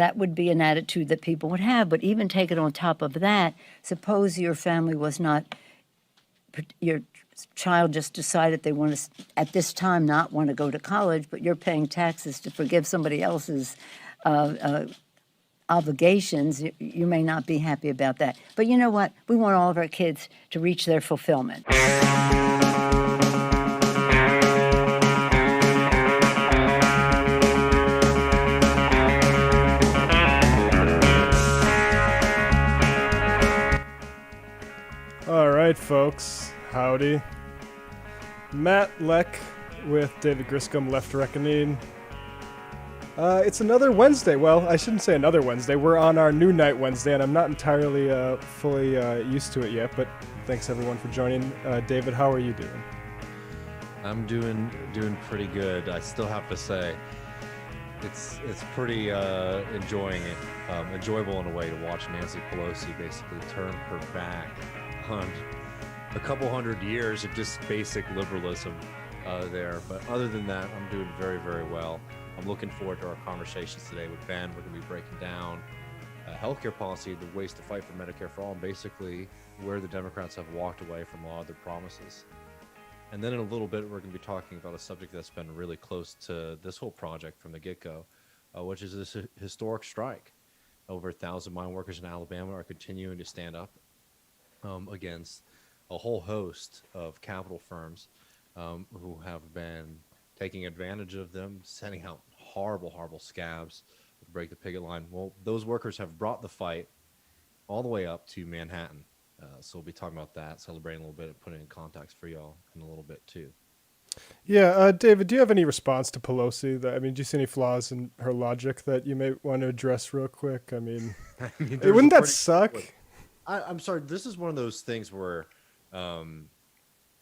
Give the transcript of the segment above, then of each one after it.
that would be an attitude that people would have. But even take it on top of that, suppose your family was not, your child just decided they want to, at this time, not want to go to college, but you're paying taxes to forgive somebody else's obligations. You may not be happy about that. But you know what? We want all of our kids to reach their fulfillment. All right, folks. Howdy. Matt Leck with David Griscom, Left Reckoning. It's another Wednesday. Well, I shouldn't say another Wednesday. We're on our new night Wednesday, and I'm not entirely fully used to it yet, but thanks everyone for joining. David, how are you doing? I'm doing pretty good. I still have to say, it's pretty enjoyable in a way to watch Nancy Pelosi basically turn her back on a couple hundred years of just basic liberalism there. But other than that, I'm doing very, very well. I'm looking forward to our conversations today with Ben. We're going to be breaking down healthcare policy, the ways to fight for Medicare for all, and basically where the Democrats have walked away from a lot of their promises. And then in a little bit, we're going to be talking about a subject that's been really close to this whole project from the get-go, which is this historic strike. Over 1,000 mine workers in Alabama are continuing to stand up against a whole host of capital firms who have been taking advantage of them, sending out horrible scabs to break the picket line. Well, those workers have brought the fight all the way up to Manhattan. So we'll be talking about that, celebrating a little bit, and putting it in context for y'all in a little bit too. Yeah, David, do you have any response to Pelosi? Do you see any flaws in her logic that you may want to address real quick? I mean wouldn't that suck? I'm sorry. This is one of those things where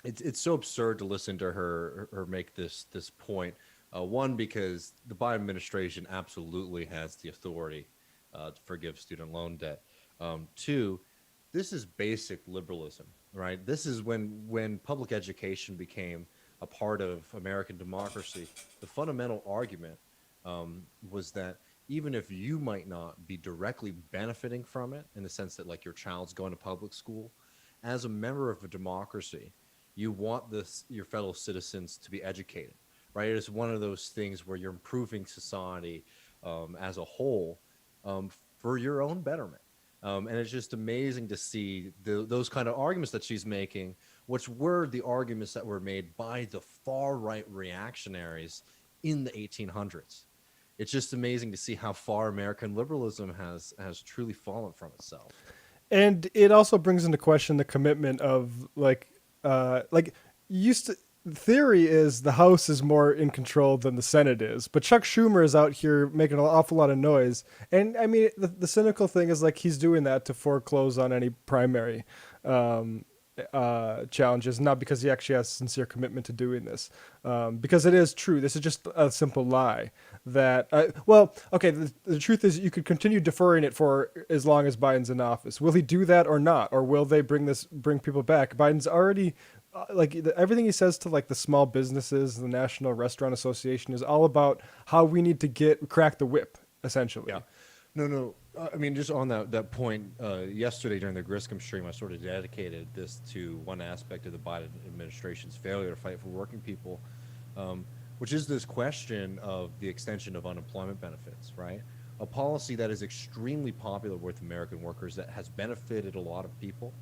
it's so absurd to listen to her make this point. One, because the Biden administration absolutely has the authority to forgive student loan debt. Two, this is basic liberalism, right? This is when public education became a part of American democracy. The fundamental argument was that even if you might not be directly benefiting from it, in the sense that like your child's going to public school, as a member of a democracy, you want your fellow citizens to be educated, right? It's one of those things where you're improving society as a whole for your own betterment. And it's just amazing to see those kind of arguments that she's making, which were the arguments that were made by the far-right reactionaries in the 1800s. It's just amazing to see how far American liberalism has truly fallen from itself. And it also brings into question the commitment of theory is the House is more in control than the Senate is, but Chuck Schumer is out here making an awful lot of noise. And I mean, the cynical thing is like he's doing that to foreclose on any primary challenges, not because he actually has sincere commitment to doing this. Because it is true. This is just a simple lie that, the truth is you could continue deferring it for as long as Biden's in office. Will he do that or not? Or will they bring people back? Biden's already, everything he says to like the small businesses, the National Restaurant Association is all about how we need to crack the whip, essentially. Yeah. No. I mean, just on that point, yesterday during the Griscom stream, I sort of dedicated this to one aspect of the Biden administration's failure to fight for working people, which is this question of the extension of unemployment benefits, right? A policy that is extremely popular with American workers that has benefited a lot of people.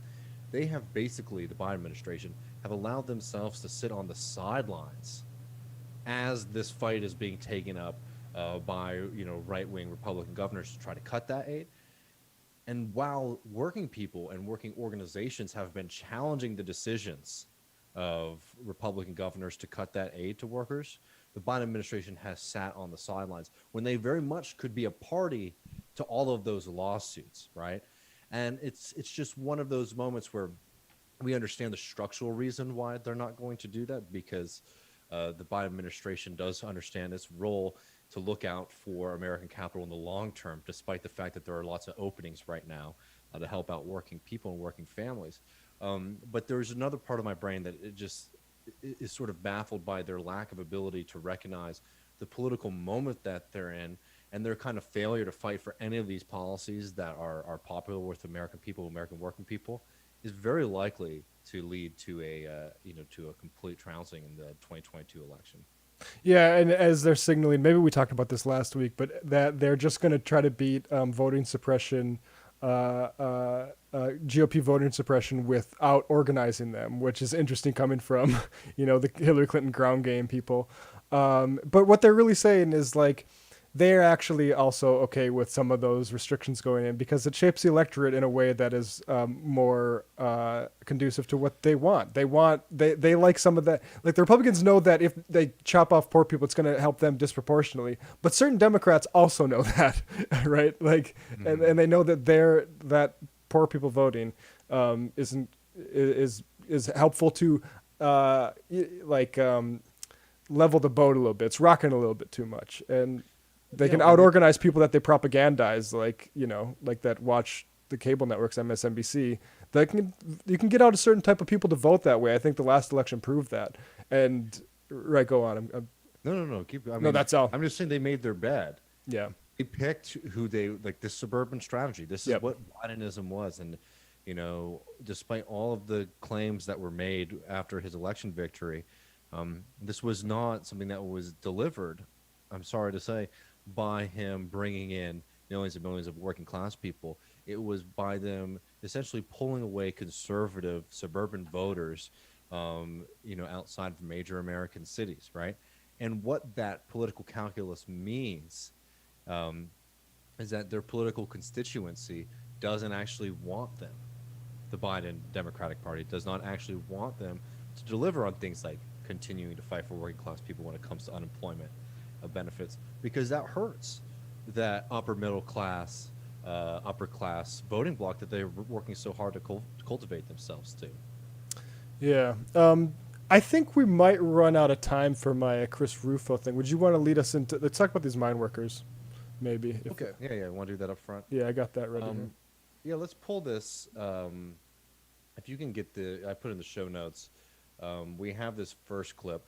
They have basically, the Biden administration, have allowed themselves to sit on the sidelines as this fight is being taken up by right-wing Republican governors to try to cut that aid. And while working people and working organizations have been challenging the decisions of Republican governors to cut that aid to workers, the Biden administration has sat on the sidelines when they very much could be a party to all of those lawsuits, right? And it's just one of those moments where we understand the structural reason why they're not going to do that, because the Biden administration does understand its role to look out for American capital in the long term, despite the fact that there are lots of openings right now to help out working people and working families. But there's another part of my brain that it just is sort of baffled by their lack of ability to recognize the political moment that they're in and their kind of failure to fight for any of these policies that are popular with American people, American working people, is very likely to lead to a complete trouncing in the 2022 election. Yeah, and as they're signaling, maybe we talked about this last week, but that they're just going to try to beat voting suppression, GOP voting suppression without organizing them, which is interesting coming from, the Hillary Clinton ground game people. But what they're really saying is like, they're actually also okay with some of those restrictions going in because it shapes the electorate in a way that is more conducive to what they want. They like some of that. Like the Republicans know that if they chop off poor people, it's going to help them disproportionately. But certain Democrats also know that, right? Like, and they know that that poor people voting isn't is helpful to level the boat a little bit. It's rocking a little bit too much, and they can out-organize people that they propagandize, like that watch the cable networks, MSNBC. You can get out a certain type of people to vote that way. I think the last election proved that. And right, go on. No. Keep. That's all. I'm just saying they made their bed. Yeah. They picked who they like. This suburban strategy. This is what Bidenism was, and despite all of the claims that were made after his election victory, this was not something that was delivered, I'm sorry to say, by him bringing in millions and millions of working class people. It was by them essentially pulling away conservative suburban voters, outside of major American cities, right? And what that political calculus means is that their political constituency doesn't actually want them. The Biden Democratic Party does not actually want them to deliver on things like continuing to fight for working class people when it comes to unemployment benefits, because that hurts that upper middle class, upper class voting bloc that they're working so hard to cultivate themselves to. Yeah. I think we might run out of time for my Chris Rufo thing. Would you want to lead us into? Let's talk about these mine workers, maybe. Okay. Yeah. I want to do that up front. Yeah, I got that ready. Here. Yeah, let's pull this. If you can get I put in the show notes. We have this first clip.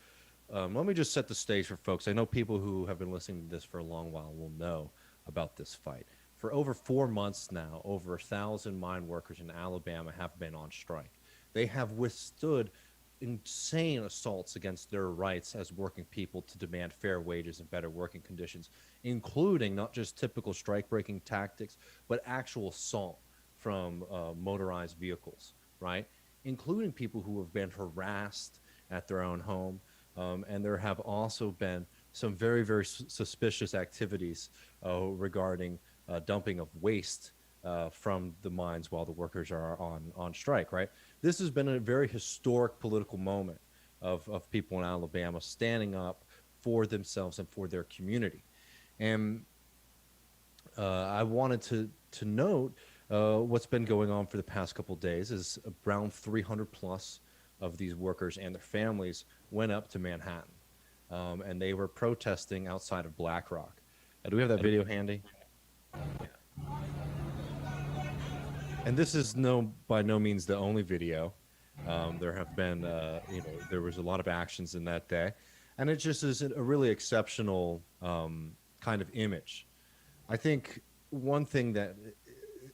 Let me just set the stage for folks. I know people who have been listening to this for a long while will know about this fight. For over 4 months now, over 1,000 mine workers in Alabama have been on strike. They have withstood insane assaults against their rights as working people to demand fair wages and better working conditions, including not just typical strike-breaking tactics, but actual assault from motorized vehicles, right? Including people who have been harassed at their own home. And there have also been some very, very suspicious activities regarding dumping of waste from the mines while the workers are on strike, right? This has been a very historic political moment of people in Alabama standing up for themselves and for their community. And I wanted to note what's been going on for the past couple of days is around 300 plus of these workers and their families went up to Manhattan, and they were protesting outside of Black Rock. Do we have that video handy? And this is by no means the only video. There have been, there was a lot of actions in that day, and it just is a really exceptional kind of image. I think one thing that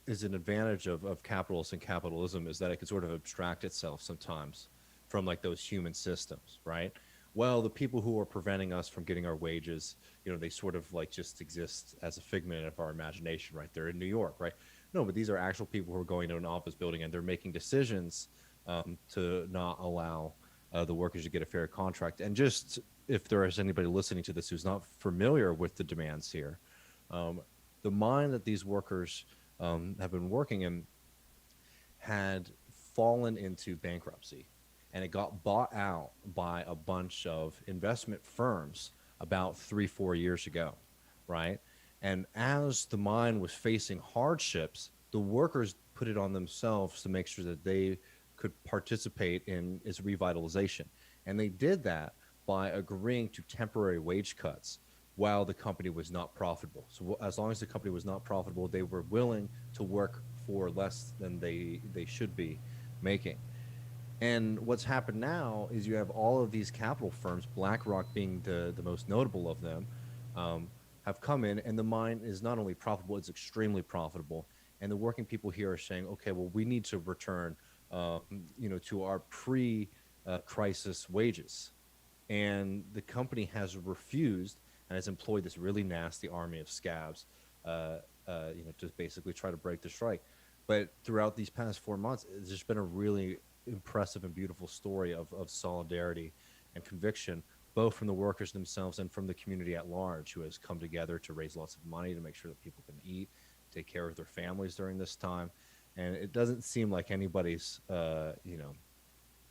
is an advantage of capitalists and capitalism is that it can sort of abstract itself sometimes from like those human systems, right? Well, the people who are preventing us from getting our wages, they sort of like just exist as a figment of our imagination, right? They're in New York, right? No, but these are actual people who are going to an office building and they're making decisions to not allow the workers to get a fair contract. And just if there is anybody listening to this who's not familiar with the demands here, the mine that these workers have been working in had fallen into bankruptcy, and it got bought out by a bunch of investment firms about 3-4 years ago, right? And as the mine was facing hardships, the workers put it on themselves to make sure that they could participate in its revitalization. And they did that by agreeing to temporary wage cuts while the company was not profitable. So as long as the company was not profitable, they were willing to work for less than they should be making. And what's happened now is you have all of these capital firms, BlackRock being the most notable of them, have come in, and the mine is not only profitable, it's extremely profitable. And the working people here are saying, okay, well, we need to return, to our pre-crisis wages. And the company has refused and has employed this really nasty army of scabs, to basically try to break the strike. But throughout these past 4 months, it's just been a really impressive and beautiful story of solidarity and conviction, both from the workers themselves and from the community at large, who has come together to raise lots of money to make sure that people can eat, take care of their families during this time. And it doesn't seem like anybody's,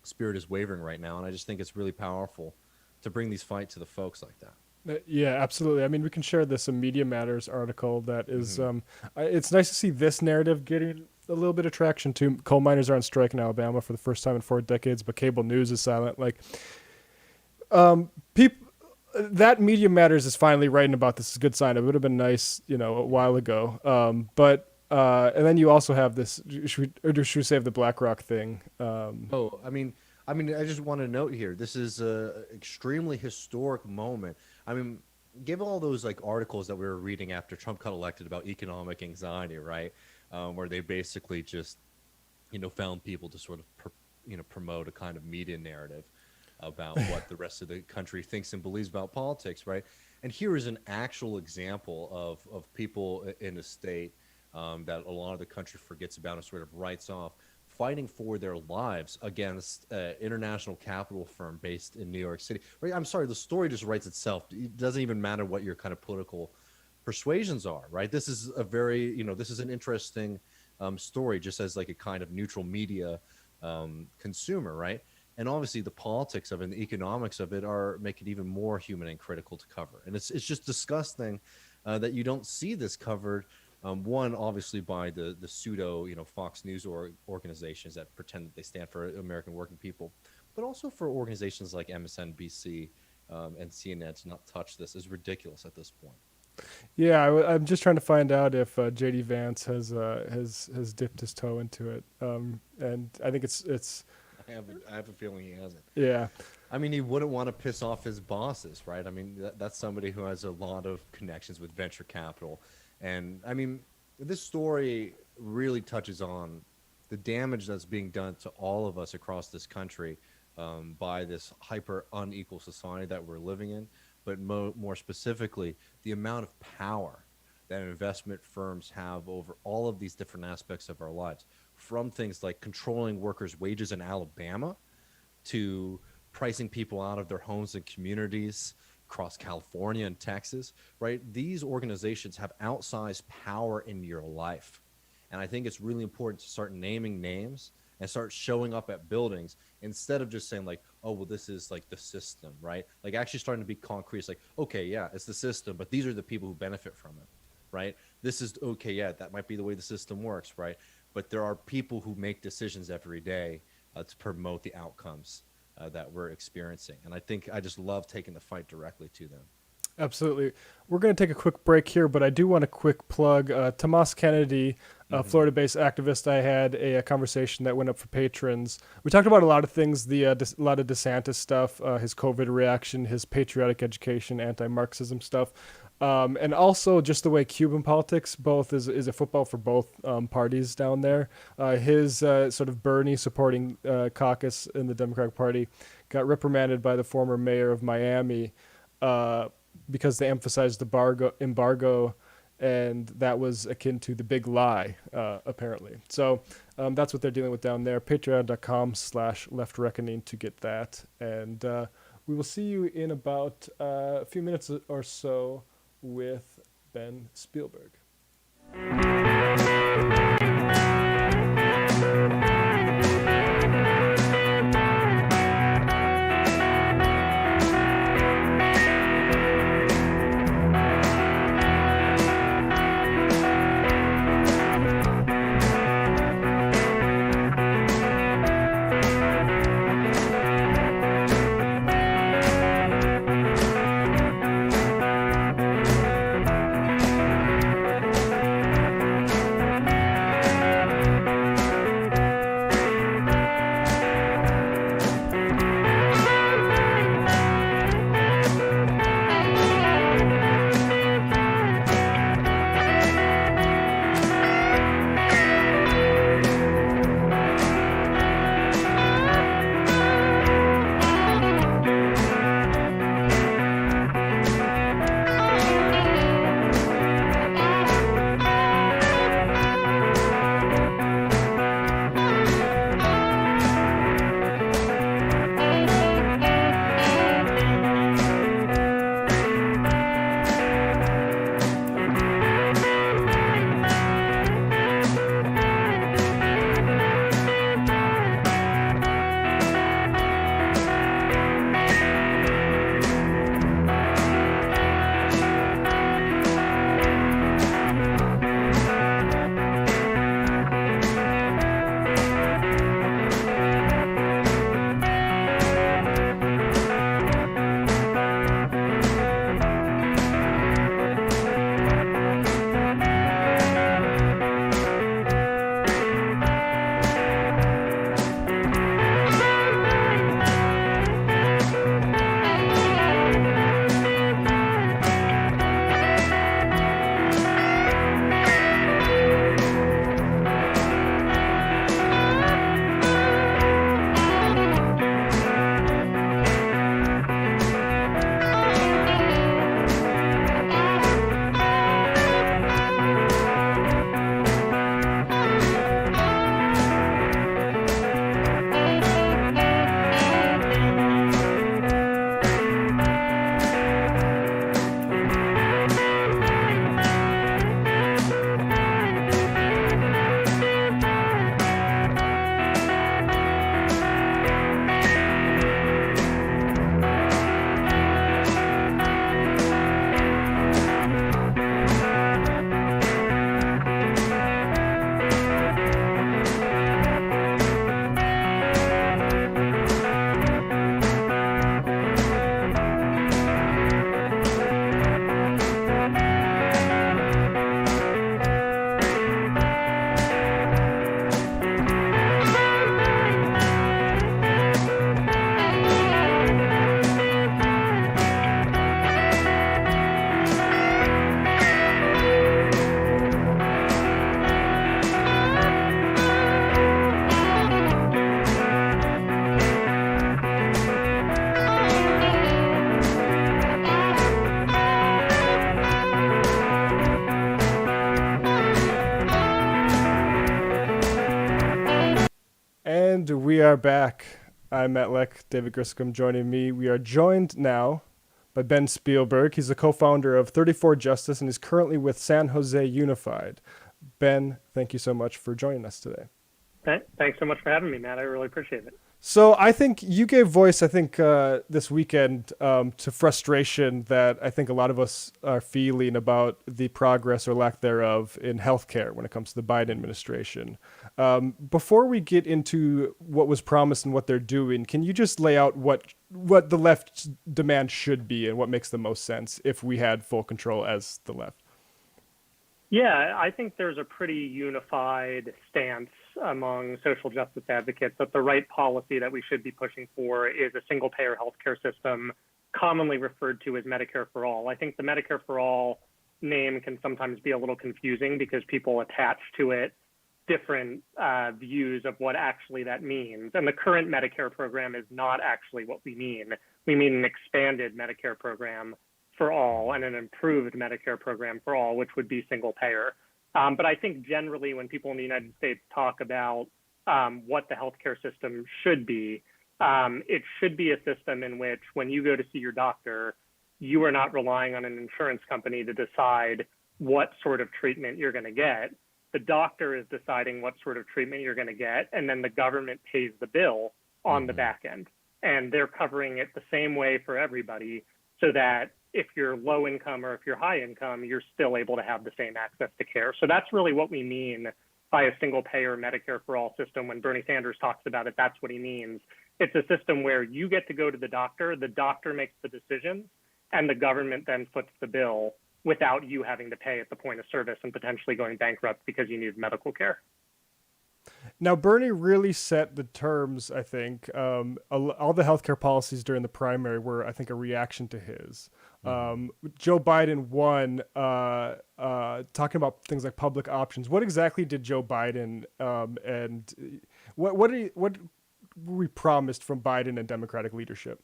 spirit is wavering right now. And I just think it's really powerful to bring these fights to the folks like that. Yeah, absolutely. I mean, we can share this Media Matters article that is, it's nice to see this narrative getting a little bit of traction too. Coal miners are on strike in Alabama for the first time in 4 decades, but cable news is silent. Like, that Media Matters is finally writing about this is a good sign. It would have been nice, a while ago. And then you also have this, should we save the BlackRock thing? I just want to note here, this is a extremely historic moment. I mean, give all those like articles that we were reading after Trump got elected about economic anxiety, right? Where they basically just, found people to sort of, promote a kind of media narrative about what the rest of the country thinks and believes about politics, right? And here is an actual example of people in a state that a lot of the country forgets about and sort of writes off, fighting for their lives against international capital firm based in New York City. Right? I'm sorry, the story just writes itself. It doesn't even matter what your kind of political persuasions are, right? This is a very, this is an interesting story, just as like a kind of neutral media consumer, right? And obviously the politics of it and the economics of it make it even more human and critical to cover. And it's just disgusting that you don't see this covered. One, obviously, by the pseudo, Fox News organizations that pretend that they stand for American working people, but also for organizations like MSNBC and CNN to not touch this is ridiculous at this point. Yeah, I'm just trying to find out if JD Vance has dipped his toe into it, and I think it's. I have a feeling he hasn't. Yeah. I mean, he wouldn't want to piss off his bosses, right? I mean, that's somebody who has a lot of connections with venture capital. And I mean, this story really touches on the damage that's being done to all of us across this country by this hyper unequal society that we're living in, but more specifically, the amount of power that investment firms have over all of these different aspects of our lives, from things like controlling workers' wages in Alabama to pricing people out of their homes and communities across California and Texas, right? These organizations have outsized power in your life. And I think it's really important to start naming names and start showing up at buildings instead of just saying like, oh, well, this is like the system, right? Like actually starting to be concrete. It's like, okay, yeah, it's the system, but these are the people who benefit from it, right? This is, okay, yeah, that might be the way the system works, right? But there are people who make decisions every day to promote the outcomes that we're experiencing. And I think I just love taking the fight directly to them. Absolutely. We're going to take a quick break here, but I do want a quick plug. Tomas Kennedy, a Florida-based activist, I had a conversation that went up for patrons. We talked about a lot of things, a lot of DeSantis stuff, his COVID reaction, his patriotic education, anti-Marxism stuff, and also just the way Cuban politics both is a football for both parties down there. His sort of Bernie supporting caucus in the Democratic Party got reprimanded by the former mayor of Miami because they emphasized the embargo, and that was akin to the big lie, apparently. So that's what they're dealing with down there. Patreon.com/leftreckoning to get that. And we will see you in about a few minutes or so with Ben Spielberg. And we are back. I'm Matt Leck, David Griscom joining me. We are joined now by Ben Spielberg. He's the co-founder of 34 Justice and is currently with San Jose Unified. Ben, thank you so much for joining us today. Thanks so much for having me, Matt. I really appreciate it. So I think you gave voice, this weekend to frustration that I think a lot of us are feeling about the progress or lack thereof in healthcare when it comes to the Biden administration. Before we get into what was promised and what they're doing, can you just lay out what the left's demand should be and what makes the most sense if we had full control as the left? Yeah, I think there's a pretty unified stance among social justice advocates that the right policy that we should be pushing for is a single-payer healthcare system, commonly referred to as Medicare for All. I think the Medicare for All name can sometimes be a little confusing because people attach to it different views of what actually that means. And the current Medicare program is not actually what we mean. We mean an expanded Medicare program for all and an improved Medicare program for all, which would be single payer. But I think generally when people in the United States talk about what the healthcare system should be, it should be a system in which when you go to see your doctor, you are not relying on an insurance company to decide what sort of treatment you're going to get. The doctor is deciding what sort of treatment you're going to get, and then the government pays the bill on the back end. And they're covering it the same way for everybody so that if you're low income or if you're high income, you're still able to have the same access to care. So that's really what we mean by a single payer Medicare for all system. When Bernie Sanders talks about it, that's what he means. It's a system where you get to go to the doctor makes the decisions, and the government then foots the bill without you having to pay at the point of service and potentially going bankrupt because you need medical care. Now, Bernie really set the terms, I think. All the healthcare policies during the primary were, I think, a reaction to his. Joe Biden won talking about things like public options. What exactly did Joe Biden and what were we promised from Biden and Democratic leadership?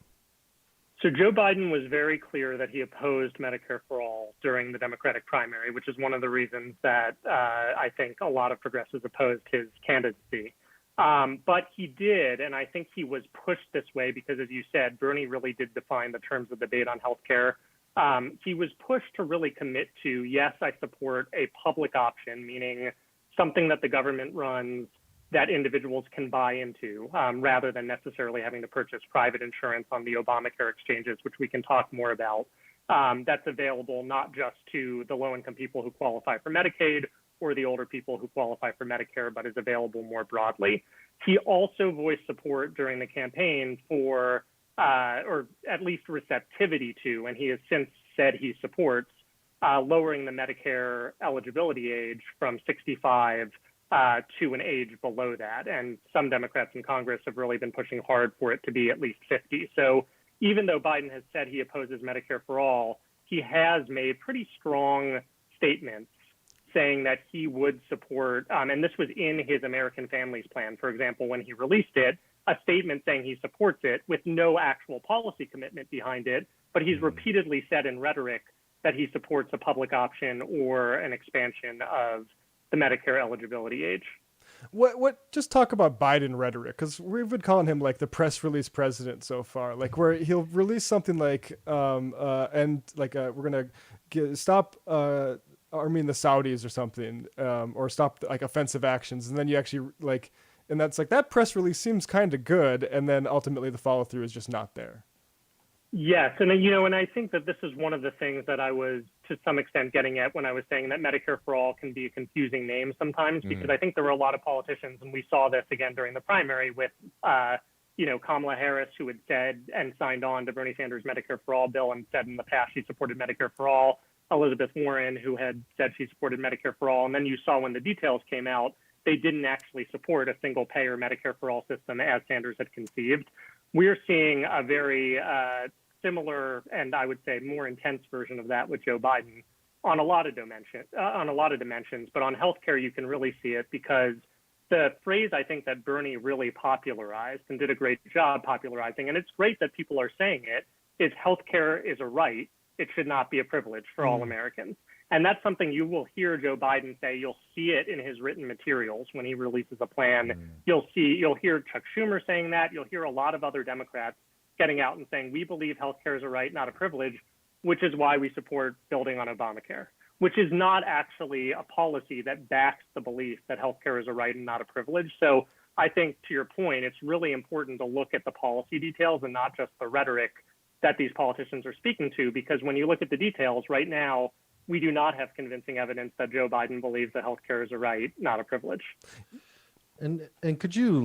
So Joe Biden was very clear that he opposed Medicare for all during the Democratic primary, which is one of the reasons that I think a lot of progressives opposed his candidacy. But he did, and I think he was pushed this way because, as you said, Bernie really did define the terms of the debate on healthcare. He was pushed to really commit to, yes, I support a public option, meaning something that the government runs that individuals can buy into, rather than necessarily having to purchase private insurance on the Obamacare exchanges, which we can talk more about. That's available not just to the low-income people who qualify for Medicaid or the older people who qualify for Medicare, but is available more broadly. He also voiced support during the campaign for, or at least receptivity to, and he has since said he supports, lowering the Medicare eligibility age from 65 to an age below that. And some Democrats in Congress have really been pushing hard for it to be at least 50. So even though Biden has said he opposes Medicare for all, he has made pretty strong statements saying that he would support, and this was in his American Families Plan, for example, when he released it, a statement saying he supports it with no actual policy commitment behind it, but he's repeatedly said in rhetoric that he supports a public option or an expansion of the Medicare eligibility age. Just talk about Biden rhetoric, because we've been calling him like the press release president so far, like where he'll release something like we're gonna stop arming the Saudis or something, or stop like offensive actions, and then you actually and that's like that press release seems kind of good, and then ultimately the follow through is just not there. Yes, and and I think that this is one of the things that I was to some extent getting at when I was saying that Medicare for all can be a confusing name sometimes, because I think there were a lot of politicians, and we saw this again during the primary with, Kamala Harris, who had said and signed on to Bernie Sanders' Medicare for all bill and said in the past she supported Medicare for all, Elizabeth Warren, who had said she supported Medicare for all, and then you saw when the details came out, they didn't actually support a single payer Medicare for all system as Sanders had conceived. We're seeing a very similar and I would say more intense version of that with Joe Biden on a lot of dimensions. But on healthcare, you can really see it because the phrase I think that Bernie really popularized and did a great job popularizing, and it's great that people are saying it, is healthcare is a right. It should not be a privilege for all Americans. And that's something you will hear Joe Biden say. You'll see it in his written materials when he releases a plan. You'll hear Chuck Schumer saying that. You'll hear a lot of other Democrats getting out and saying, we believe healthcare is a right, not a privilege, which is why we support building on Obamacare, which is not actually a policy that backs the belief that healthcare is a right and not a privilege. So I think, to your point, it's really important to look at the policy details and not just the rhetoric that these politicians are speaking to, because when you look at the details right now, we do not have convincing evidence that Joe Biden believes that healthcare is a right, not a privilege. And could you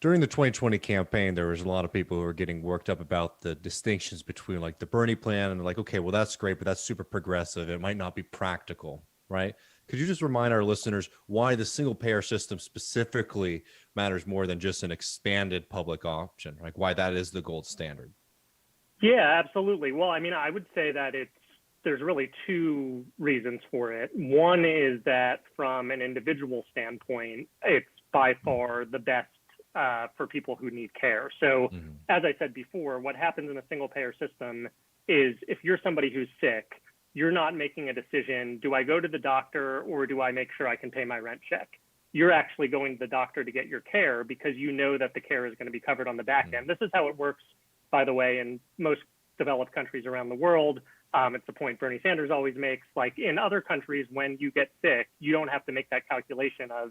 during the 2020 campaign, there was a lot of people who were getting worked up about the distinctions between like the Bernie plan and like, okay, well, that's great, but that's super progressive. It might not be practical, right? Could you just remind our listeners why the single payer system specifically matters more than just an expanded public option, like why that is the gold standard? Yeah, absolutely. Well, I mean, I would say that there's really two reasons for it. One is that from an individual standpoint, it's by far the best for people who need care. So as I said before, what happens in a single payer system is if you're somebody who's sick, you're not making a decision, do I go to the doctor or do I make sure I can pay my rent check? You're actually going to the doctor to get your care because you know that the care is going to be covered on the back end. This is how it works, by the way, in most developed countries around the world. It's the point Bernie Sanders always makes. Like in other countries, when you get sick, you don't have to make that calculation of,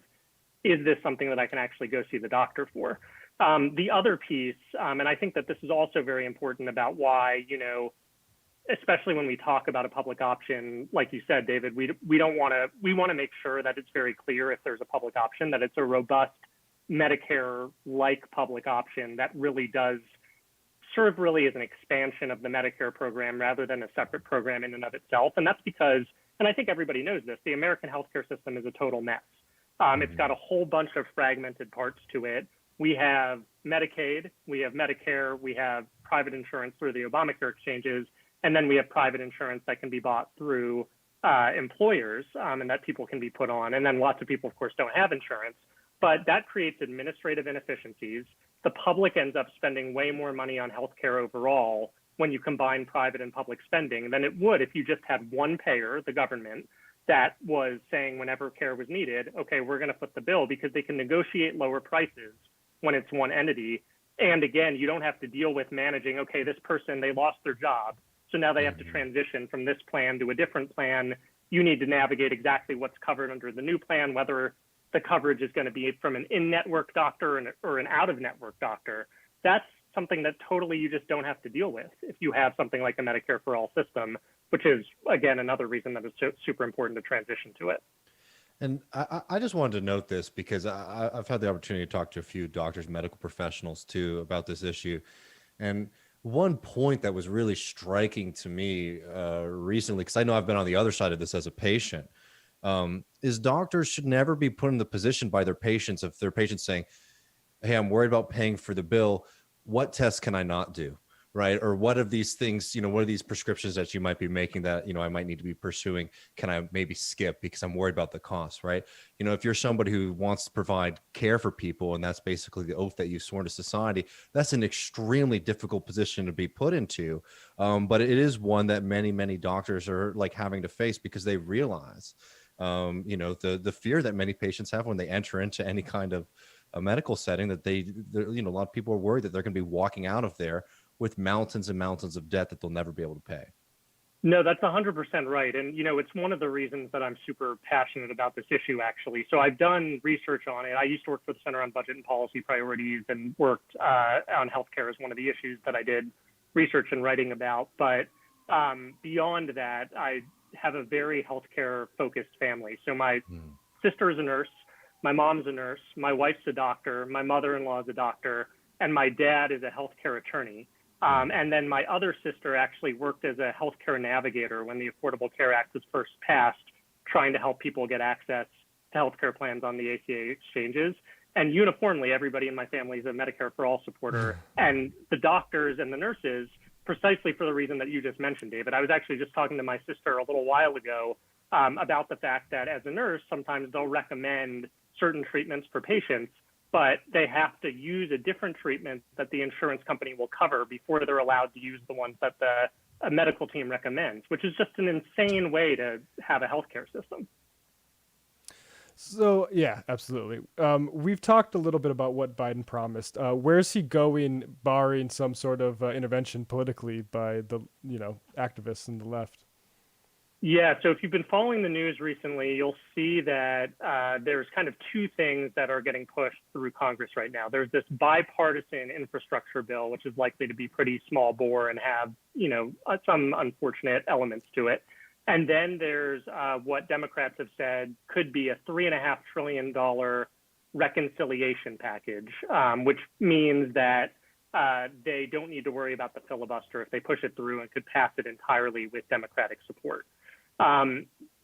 is this something that I can actually go see the doctor for? The other piece, and I think that this is also very important about why, especially when we talk about a public option, like you said, David, we want to make sure that it's very clear if there's a public option, that it's a robust Medicare-like public option that really does serve really as an expansion of the Medicare program rather than a separate program in and of itself. And that's because, and I think everybody knows this, the American healthcare system is a total mess. It's got a whole bunch of fragmented parts to it. We have Medicaid, we have Medicare, we have private insurance through the Obamacare exchanges, and then we have private insurance that can be bought through employers and that people can be put on. And then lots of people, of course, don't have insurance. But that creates administrative inefficiencies. The public ends up spending way more money on healthcare overall when you combine private and public spending than it would if you just had one payer, the government, that was saying whenever care was needed, okay, we're going to foot the bill, because they can negotiate lower prices when it's one entity. And again, you don't have to deal with managing, okay, this person, they lost their job, so now they have to transition from this plan to a different plan. You need to navigate exactly what's covered under the new plan, whether the coverage is going to be from an in-network doctor or an out-of-network doctor. That's something that totally you just don't have to deal with if you have something like a Medicare for All system, which is, again, another reason that it's super important to transition to it. And I just wanted to note this because I've had the opportunity to talk to a few doctors, medical professionals too, about this issue. And one point that was really striking to me recently, because I know I've been on the other side of this as a patient, is doctors should never be put in the position by their patients, if their patients saying, hey, I'm worried about paying for the bill, what tests can I not do? Right? Or what of these things, what are these prescriptions that you might be making that, I might need to be pursuing? Can I maybe skip because I'm worried about the cost, right? If you're somebody who wants to provide care for people, and that's basically the oath that you've sworn to society, that's an extremely difficult position to be put into. But it is one that many, many doctors are like having to face because they realize, the fear that many patients have when they enter into any kind of a medical setting, that a lot of people are worried that they're going to be walking out of there with mountains and mountains of debt that they'll never be able to pay. No, that's 100% right. And, it's one of the reasons that I'm super passionate about this issue, actually. So I've done research on it. I used to work for the Center on Budget and Policy Priorities and worked on healthcare as one of the issues that I did research and writing about. But beyond that, I have a very healthcare focused family. So my sister is a nurse, my mom's a nurse, my wife's a doctor, my mother-in-law is a doctor, and my dad is a healthcare attorney. And then my other sister actually worked as a healthcare navigator when the Affordable Care Act was first passed, trying to help people get access to healthcare plans on the ACA exchanges. And uniformly, everybody in my family is a Medicare for All supporter. And the doctors and the nurses, precisely for the reason that you just mentioned, David. I was actually just talking to my sister a little while ago about the fact that as a nurse, sometimes they'll recommend certain treatments for patients, but they have to use a different treatment that the insurance company will cover before they're allowed to use the ones that the a medical team recommends, which is just an insane way to have a healthcare system. So yeah, absolutely. We've talked a little bit about what Biden promised. Where's he going, barring some sort of intervention politically by the activists in the left? Yeah, so if you've been following the news recently, you'll see that there's kind of two things that are getting pushed through Congress right now. There's this bipartisan infrastructure bill, which is likely to be pretty small bore and have, some unfortunate elements to it. And then there's what Democrats have said could be a $3.5 trillion reconciliation package, which means that they don't need to worry about the filibuster if they push it through and could pass it entirely with Democratic support.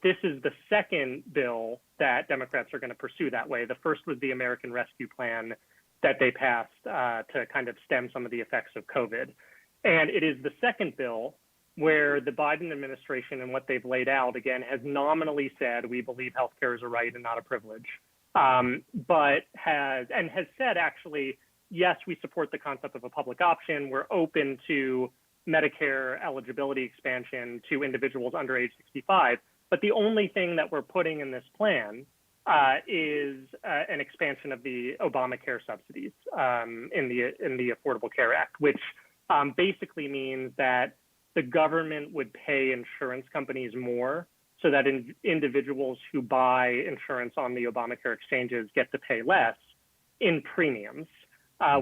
This is the second bill that Democrats are going to pursue that way. The first was the American Rescue Plan that they passed to kind of stem some of the effects of COVID. And it is the second bill where the Biden administration and what they've laid out, again, has nominally said, we believe healthcare is a right and not a privilege, but has said, actually, yes, we support the concept of a public option. We're open to Medicare eligibility expansion to individuals under age 65. But the only thing that we're putting in this plan is an expansion of the Obamacare subsidies in the Affordable Care Act, which basically means that the government would pay insurance companies more so that individuals who buy insurance on the Obamacare exchanges get to pay less in premiums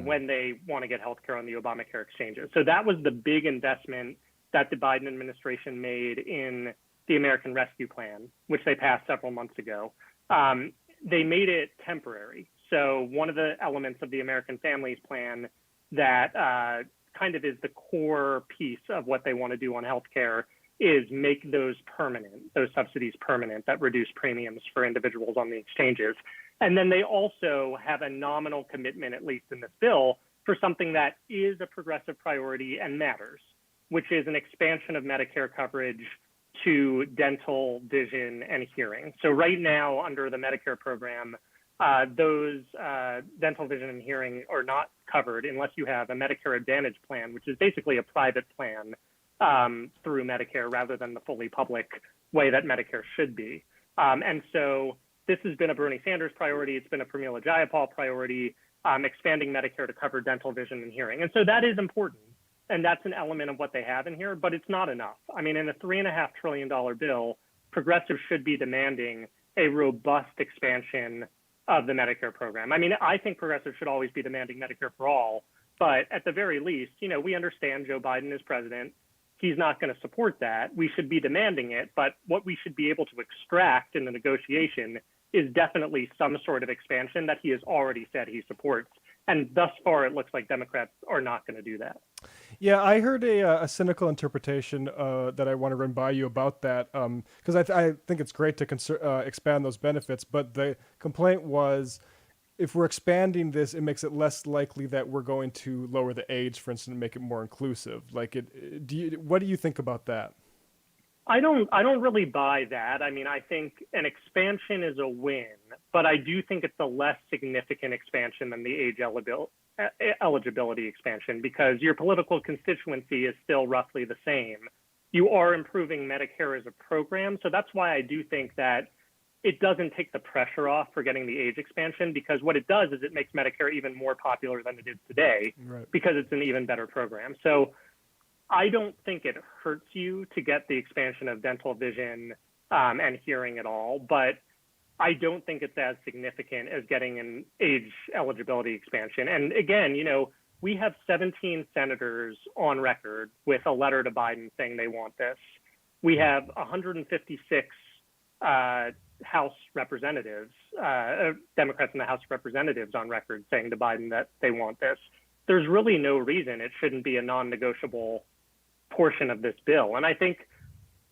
when they want to get healthcare on the Obamacare exchanges. So that was the big investment that the Biden administration made in the American Rescue Plan, which they passed several months ago. They made it temporary. So one of the elements of the American Families Plan that kind of is the core piece of what they want to do on healthcare is make those permanent, those subsidies permanent that reduce premiums for individuals on the exchanges. And then they also have a nominal commitment, at least in this bill, for something that is a progressive priority and matters, which is an expansion of Medicare coverage to dental, vision, and hearing. So right now, under the Medicare program, those dental, vision, and hearing are not covered unless you have a Medicare Advantage plan, which is basically a private plan through Medicare rather than the fully public way that Medicare should be. And so this has been a Bernie Sanders priority. It's been a Pramila Jayapal priority, expanding Medicare to cover dental, vision, and hearing. And so that is important. And that's an element of what they have in here, but it's not enough. I mean, in a $3.5 trillion bill, progressives should be demanding a robust expansion of the Medicare program. I mean, I think progressives should always be demanding Medicare for all, but at the very least, we understand Joe Biden is president. He's not going to support that. We should be demanding it, but what we should be able to extract in the negotiation is definitely some sort of expansion that he has already said he supports. And thus far, it looks like Democrats are not going to do that. Yeah, I heard a cynical interpretation that I want to run by you about that, because I think it's great to expand those benefits, but the complaint was if we're expanding this, it makes it less likely that we're going to lower the age, for instance, and make it more inclusive. Like, what do you think about that? I don't really buy that. I mean, I think an expansion is a win, but I do think it's a less significant expansion than the age eligibility expansion because your political constituency is still roughly the same. You are improving Medicare as a program. So that's why I do think that it doesn't take the pressure off for getting the age expansion because what it does is it makes Medicare even more popular than it is today because it's an even better program. So I don't think it hurts you to get the expansion of dental, vision, and hearing at all, but I don't think it's as significant as getting an age eligibility expansion. And again, we have 17 senators on record with a letter to Biden saying they want this. We have 156 House representatives, Democrats in the House of Representatives on record saying to Biden that they want this. There's really no reason it shouldn't be a non-negotiable portion of this bill. And I think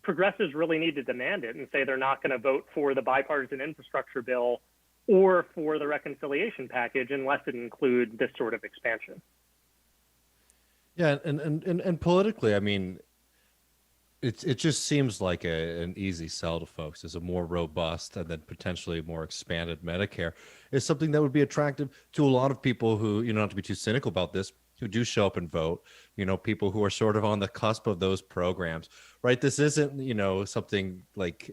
progressives really need to demand it and say they're not going to vote for the bipartisan infrastructure bill or for the reconciliation package unless it includes this sort of expansion. Yeah, and politically, I mean, it just seems like an easy sell to folks as a more robust and then potentially more expanded Medicare is something that would be attractive to a lot of people who, not to be too cynical about this, who do show up and vote, people who are sort of on the cusp of those programs, right? This isn't, something like,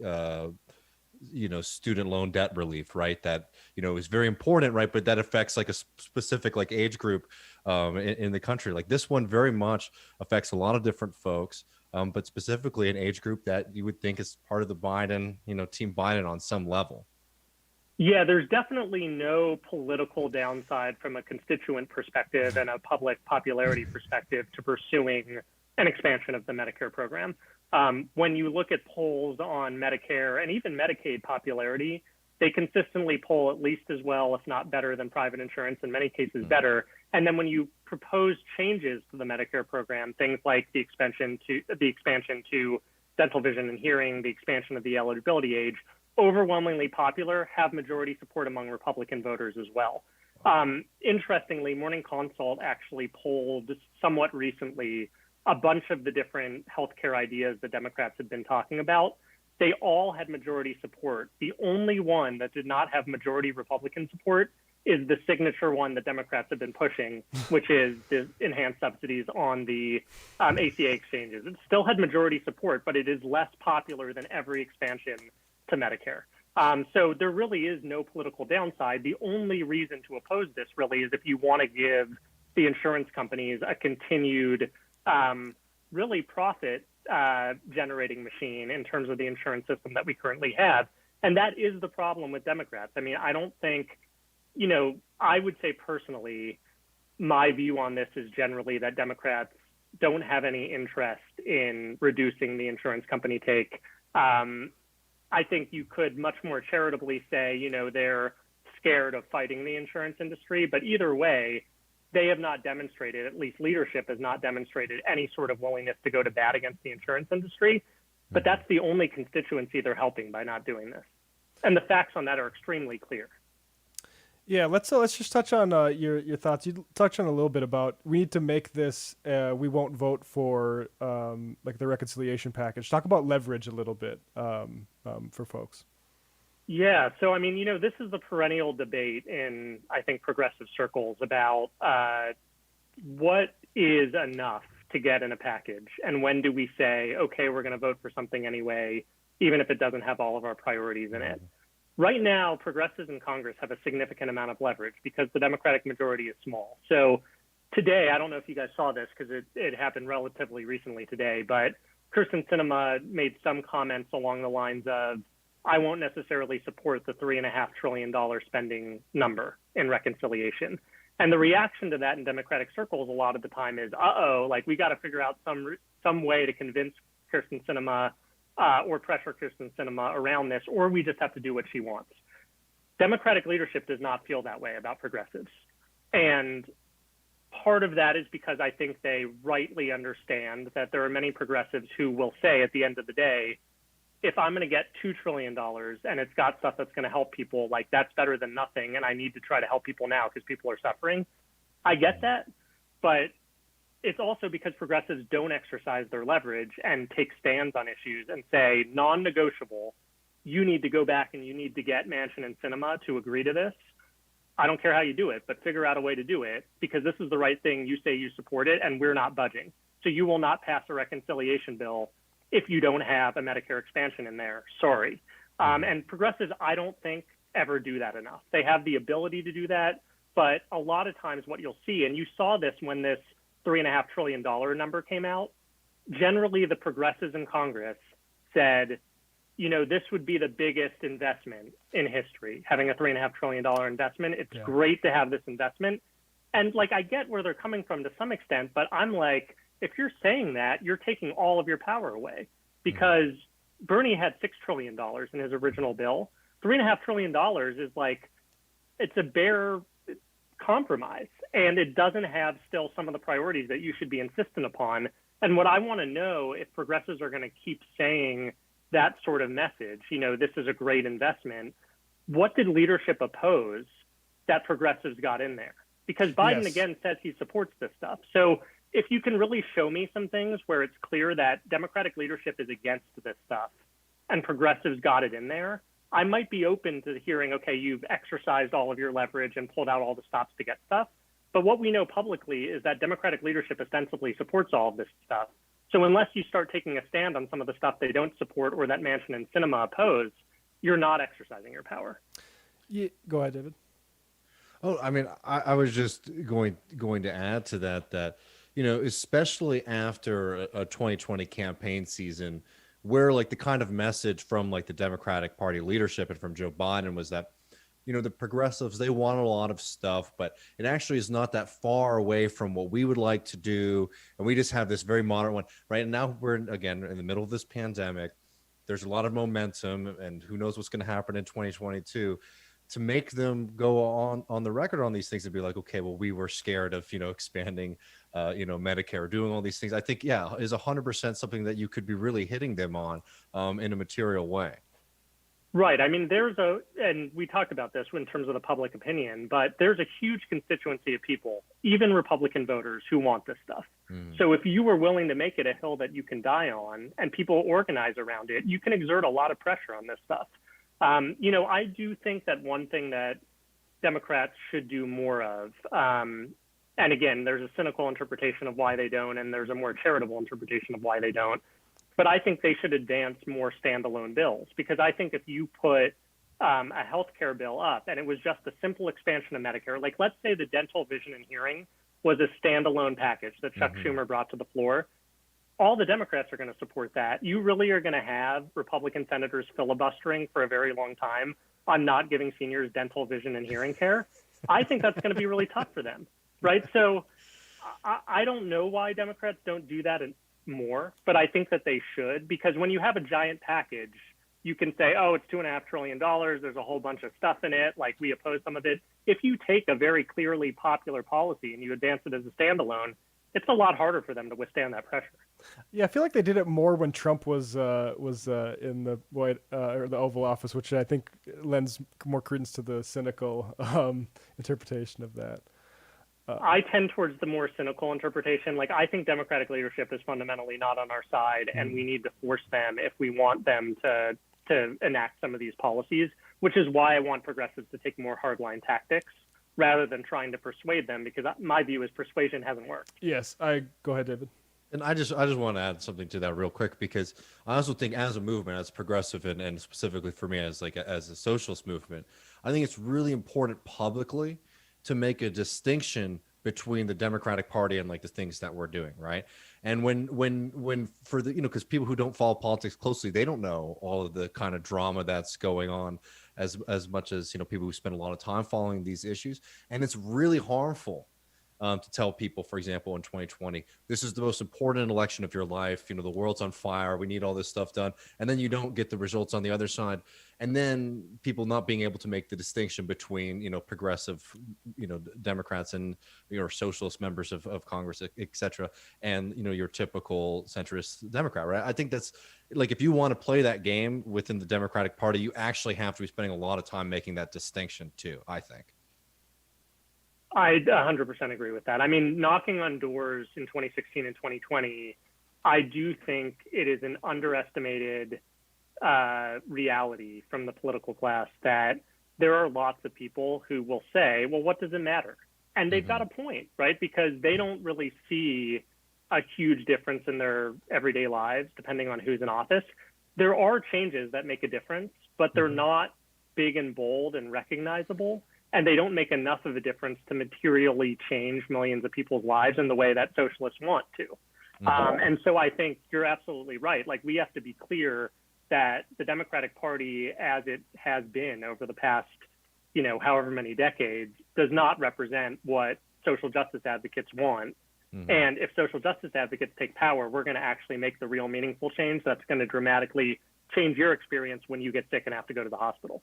student loan debt relief, right? That, is very important, right? But that affects like a specific like age group in the country. Like this one very much affects a lot of different folks, but specifically an age group that you would think is part of the Biden, team Biden on some level. Yeah, there's definitely no political downside from a constituent perspective and a public popularity perspective to pursuing an expansion of the Medicare program. When you look at polls on Medicare and even Medicaid popularity, they consistently poll at least as well, if not better than private insurance, in many cases better. And then when you propose changes to the Medicare program, things like the expansion to dental, vision, and hearing, the expansion of the eligibility age, overwhelmingly popular, have majority support among Republican voters as well. Interestingly, Morning Consult actually polled somewhat recently a bunch of the different healthcare ideas the Democrats had been talking about. They all had majority support. The only one that did not have majority Republican support is the signature one that Democrats have been pushing, which is the enhanced subsidies on the ACA exchanges. It still had majority support, but it is less popular than every expansion to Medicare. So there really is no political downside. The only reason to oppose this really is if you want to give the insurance companies a continued really profit generating machine in terms of the insurance system that we currently have. And that is the problem with Democrats. I mean, I don't think, I would say personally, my view on this is generally that Democrats don't have any interest in reducing the insurance company take. I think you could much more charitably say, they're scared of fighting the insurance industry, but either way, they have not demonstrated, at least leadership has not demonstrated any sort of willingness to go to bat against the insurance industry. But that's the only constituency they're helping by not doing this. And the facts on that are extremely clear. Yeah, let's just touch on your thoughts. You touched on a little bit about we need to make this. We won't vote for like the reconciliation package. Talk about leverage a little bit for folks. Yeah, so I mean, this is the perennial debate in, I think, progressive circles about what is enough to get in a package, and when do we say, okay, we're going to vote for something anyway, even if it doesn't have all of our priorities in it. Right now, progressives in Congress have a significant amount of leverage because the Democratic majority is small. So today, I don't know if you guys saw this because it happened relatively recently today, but Kirsten Sinema made some comments along the lines of, I won't necessarily support the $3.5 trillion spending number in reconciliation. And the reaction to that in Democratic circles a lot of the time is, like we got to figure out some way to convince Kirsten Sinema or pressure Kirsten Sinema around this, or we just have to do what she wants. Democratic leadership does not feel that way about progressives. And part of that is because I think they rightly understand that there are many progressives who will say at the end of the day, if I'm going to get $2 trillion and it's got stuff that's going to help people, like that's better than nothing, and I need to try to help people now because people are suffering. I get that, but it's also because progressives don't exercise their leverage and take stands on issues and say, non-negotiable, you need to go back and you need to get Manchin and Sinema to agree to this. I don't care how you do it, but figure out a way to do it because this is the right thing. You say you support it and we're not budging. So you will not pass a reconciliation bill if you don't have a Medicare expansion in there. Sorry. And progressives, I don't think, ever do that enough. They have the ability to do that, but a lot of times what you'll see, and you saw this when this $3.5 trillion number came out, generally the progressives in Congress said, this would be the biggest investment in history, having a $3.5 trillion investment. It's great to have this investment. And I get where they're coming from to some extent, but I'm like, if you're saying that, you're taking all of your power away because Bernie had $6 trillion in his original bill. $3.5 trillion is it's a bare compromise, and it doesn't have still some of the priorities that you should be insistent upon. And what I want to know, if progressives are going to keep saying that sort of message, this is a great investment, what did leadership oppose that progressives got in there? Because Biden, again, says he supports this stuff. So if you can really show me some things where it's clear that Democratic leadership is against this stuff and progressives got it in there, I might be open to hearing, okay, you've exercised all of your leverage and pulled out all the stops to get stuff. But what we know publicly is that Democratic leadership ostensibly supports all of this stuff. So unless you start taking a stand on some of the stuff they don't support or that Manchin and Sinema oppose, you're not exercising your power. Yeah, go ahead, David. Oh, I mean, I was just going to add to that, especially after a 2020 campaign season, where like the kind of message from like the Democratic Party leadership and from Joe Biden was that, the progressives, they want a lot of stuff, but it actually is not that far away from what we would like to do, and we just have this very moderate one, right? And now we're again in the middle of this pandemic. There's a lot of momentum, and who knows what's going to happen in 2022. To make them go on the record on these things and be like, okay, well, we were scared of, expanding, Medicare, doing all these things, I think, yeah, is 100% something that you could be really hitting them on in a material way. Right. I mean, and we talked about this in terms of the public opinion, but there's a huge constituency of people, even Republican voters, who want this stuff. So if you were willing to make it a hill that you can die on and people organize around it, you can exert a lot of pressure on this stuff. I do think that one thing that Democrats should do more of, and again, there's a cynical interpretation of why they don't, and there's a more charitable interpretation of why they don't, but I think they should advance more standalone bills, because I think if you put a health care bill up and it was just a simple expansion of Medicare, like let's say the dental, vision, and hearing was a standalone package that Chuck Schumer brought to the floor, all the Democrats are going to support that. You really are going to have Republican senators filibustering for a very long time on not giving seniors dental, vision, and hearing care. I think that's going to be really tough for them, right? So I don't know why Democrats don't do that more, but I think that they should, because when you have a giant package, you can say, oh, it's $2.5 trillion. There's a whole bunch of stuff in it. Like, we oppose some of it. If you take a very clearly popular policy and you advance it as a standalone, it's a lot harder for them to withstand that pressure. Yeah, I feel like they did it more when Trump was in the White or the Oval Office, which I think lends more credence to the cynical interpretation of that. I tend towards the more cynical interpretation. Like, I think Democratic leadership is fundamentally not on our side, and we need to force them if we want them to enact some of these policies, which is why I want progressives to take more hardline tactics rather than trying to persuade them, because my view is persuasion hasn't worked. Yes, go ahead, David. And I just want to add something to that real quick, because I also think as a movement, as progressive, and specifically for me as a socialist movement, I think it's really important publicly to make a distinction between the Democratic Party and like the things that we're doing, right? And when for the, because people who don't follow politics closely, they don't know all of the kind of drama that's going on as much as, people who spend a lot of time following these issues. And it's really harmful to tell people, for example, in 2020, this is the most important election of your life. The world's on fire. We need all this stuff done. And then you don't get the results on the other side. And then people not being able to make the distinction between, progressive, Democrats and socialist members of Congress, et cetera, and, your typical centrist Democrat, right? I think that's like, if you want to play that game within the Democratic Party, you actually have to be spending a lot of time making that distinction too, I think. I 100% agree with that. I mean, knocking on doors in 2016 and 2020, I do think it is an underestimated reality from the political class that there are lots of people who will say, well, what does it matter? And they've got a point, right? Because they don't really see a huge difference in their everyday lives, depending on who's in office. There are changes that make a difference, but they're not big and bold and recognizable. And they don't make enough of a difference to materially change millions of people's lives in the way that socialists want to. And so I think you're absolutely right. Like, we have to be clear that the Democratic Party, as it has been over the past, however many decades, does not represent what social justice advocates want. And if social justice advocates take power, we're going to actually make the real meaningful change that's going to dramatically change your experience when you get sick and have to go to the hospital.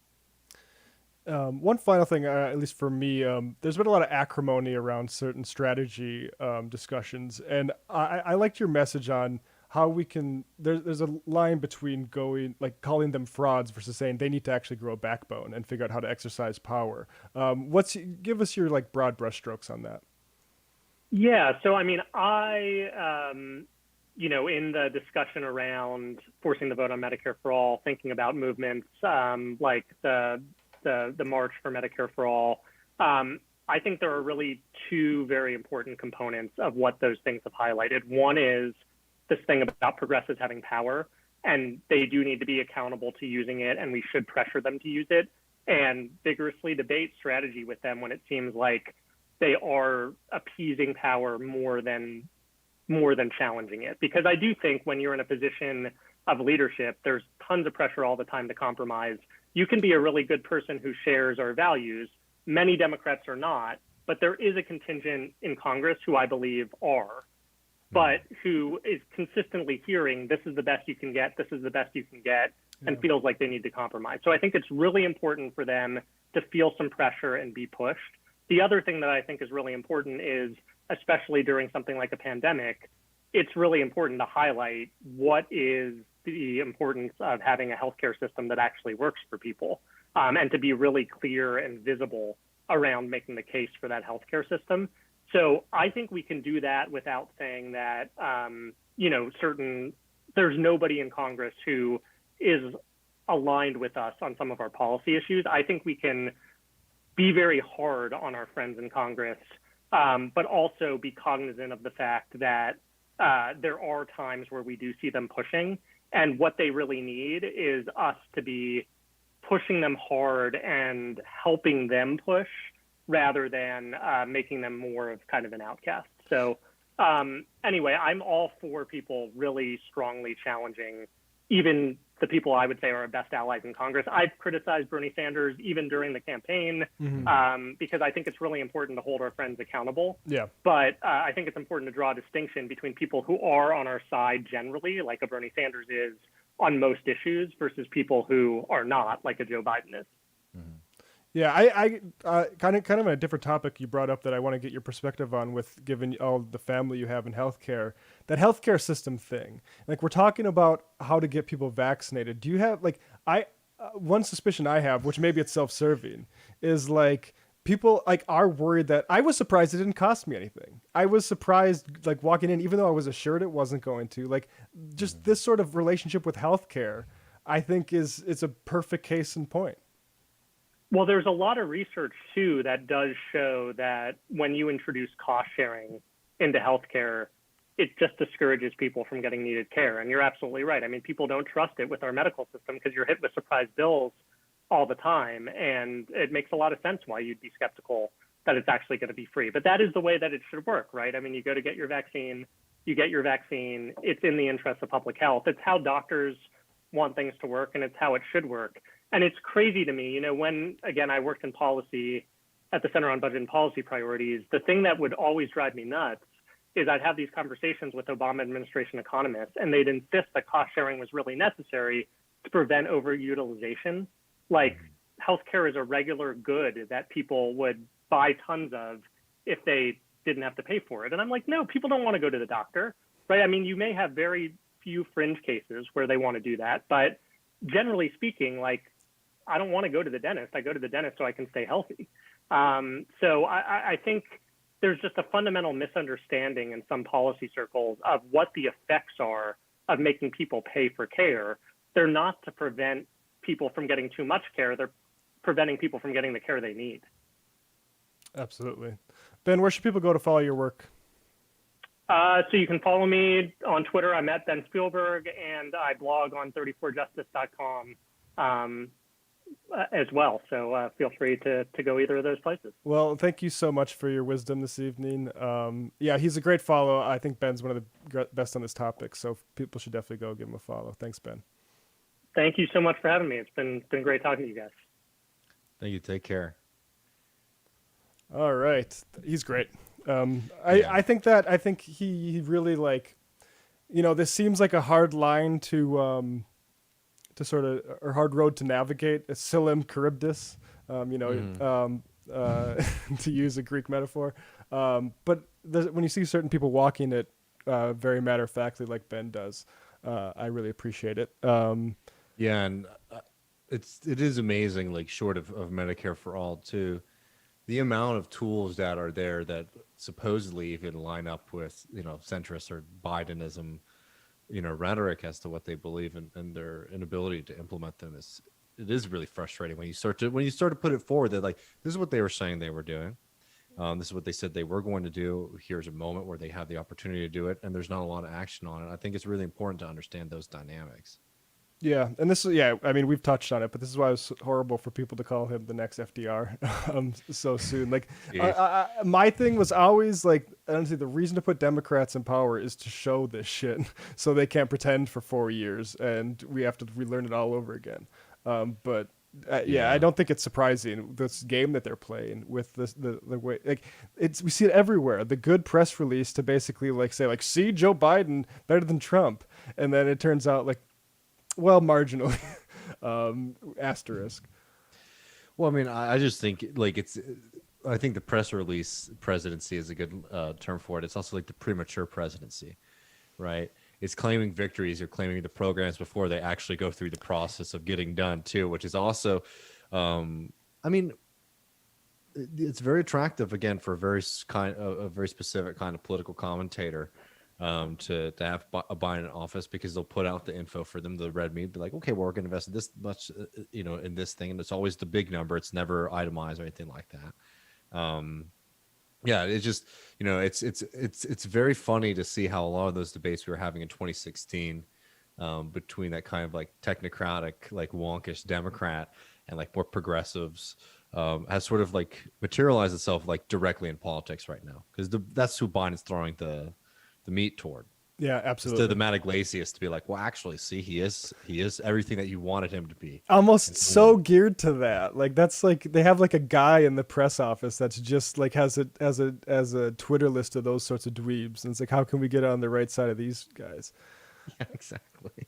One final thing, at least for me, there's been a lot of acrimony around certain strategy discussions, and I liked your message on how we can. There's a line between calling them frauds versus saying they need to actually grow a backbone and figure out how to exercise power. Give us your broad brushstrokes on that. Yeah, so I mean, in the discussion around forcing the vote on Medicare for all, thinking about movements like the March for Medicare for All. I think there are really two very important components of what those things have highlighted. One is this thing about progressives having power, and they do need to be accountable to using it, and we should pressure them to use it and vigorously debate strategy with them when it seems like they are appeasing power more than challenging it. Because I do think when you're in a position of leadership, there's tons of pressure all the time to compromise. You can be a really good person who shares our values. Many Democrats are not, but there is a contingent in Congress who I believe are, but who is consistently hearing, this is the best you can get, this is the best you can get, and feels like they need to compromise. So I think it's really important for them to feel some pressure and be pushed. The other thing that I think is really important is, especially during something like a pandemic, it's really important to highlight what is the importance of having a healthcare system that actually works for people, and to be really clear and visible around making the case for that healthcare system. So I think we can do that without saying that, there's nobody in Congress who is aligned with us on some of our policy issues. I think we can be very hard on our friends in Congress, but also be cognizant of the fact that there are times where we do see them pushing, and what they really need is us to be pushing them hard and helping them push rather than making them more of kind of an outcast. So anyway, I'm all for people really strongly challenging even the people I would say are our best allies in Congress. I've criticized Bernie Sanders even during the campaign because I think it's really important to hold our friends accountable. Yeah. But I think it's important to draw a distinction between people who are on our side generally, like a Bernie Sanders is on most issues, versus people who are not, like a Joe Biden is. Yeah, I kind of on a different topic you brought up that I want to get your perspective on, with given all the family you have in healthcare, that healthcare system thing. Like, we're talking about how to get people vaccinated. Do you have one suspicion I have, which maybe it's self-serving, is like people are worried that I was surprised it didn't cost me anything. I was surprised walking in, even though I was assured it wasn't going to. Just this sort of relationship with healthcare, I think it's a perfect case in point. Well, there's a lot of research, too, that does show that when you introduce cost sharing into healthcare, it just discourages people from getting needed care. And you're absolutely right. I mean, people don't trust it with our medical system because you're hit with surprise bills all the time. And it makes a lot of sense why you'd be skeptical that it's actually going to be free. But that is the way that it should work, right? I mean, you go to get your vaccine, it's in the interest of public health. It's how doctors want things to work, and it's how it should work. And it's crazy to me, when, again, I worked in policy at the Center on Budget and Policy Priorities, the thing that would always drive me nuts is I'd have these conversations with Obama administration economists, and they'd insist that cost sharing was really necessary to prevent overutilization. Like, healthcare is a regular good that people would buy tons of if they didn't have to pay for it. And I'm like, no, people don't want to go to the doctor, right? I mean, you may have very few fringe cases where they want to do that, but generally speaking, I don't want to go to the dentist. I go to the dentist so I can stay healthy. So I think there's just a fundamental misunderstanding in some policy circles of what the effects are of making people pay for care. They're not to prevent people from getting too much care. They're preventing people from getting the care they need. Absolutely. Ben, where should people go to follow your work? So you can follow me on Twitter. I'm at Ben Spielberg, and I blog on 34justice.com. As well. So feel free to go either of those places. Well, thank you so much for your wisdom this evening. He's a great follow. I think Ben's one of the best on this topic, so people should definitely go give him a follow. Thanks, Ben. Think you so much for having me. It's been great talking to you guys. Thank you. Take care. All right. He's great. I think he really this seems like a hard line to sort of, or hard road to navigate. It's Silem Charybdis, to use a Greek metaphor. But when you see certain people walking it very matter-of-factly like Ben does, I really appreciate it. And it is amazing, short of Medicare for All too, the amount of tools that are there that supposedly even line up with, centrist or Bidenism, rhetoric as to what they believe in, and their inability to implement them it is really frustrating when you start to put it forward that this is what they were saying they were doing, This is what they said they were going to do. Here's a moment where they have the opportunity to do it, and there's not a lot of action on it. I think it's really important to understand those dynamics. Yeah, and this is I mean, we've touched on it, but this is why it was horrible for people to call him the next FDR so soon. Like, my thing was always like, honestly, the reason to put Democrats in power is to show this shit, so they can't pretend for 4 years, and we have to relearn it all over again. But yeah, I don't think it's surprising this game that they're playing with the way, like, we see it everywhere. The good press release to basically like say like, see, Joe Biden better than Trump, and then it turns out like, well, marginally, asterisk. Well, I mean, I just think like I think the press release presidency is a good term for it. It's also like the premature presidency, right? It's claiming victories or claiming the programs before they actually go through the process of getting done too, which is also, I mean, it's very attractive again for a very specific kind of political commentator to have a Biden in office, because they'll put out the info for them, the red meat, be like, okay, well, we're going to invest this much, in this thing, and it's always the big number. It's never itemized or anything like that. Yeah, it's just, it's very funny to see how a lot of those debates we were having in 2016 between that kind of like technocratic, like wonkish Democrat and like more progressives has sort of like materialized itself like directly in politics right now, because that's who Biden's throwing the meat toward. Yeah, absolutely. Instead of the Matt Iglesias to be like, well, actually, see, he is everything that you wanted him to be. Almost so geared to that. Like, that's like they have like a guy in the press office that's just like has a Twitter list of those sorts of dweebs, and it's like, how can we get on the right side of these guys? Yeah, exactly.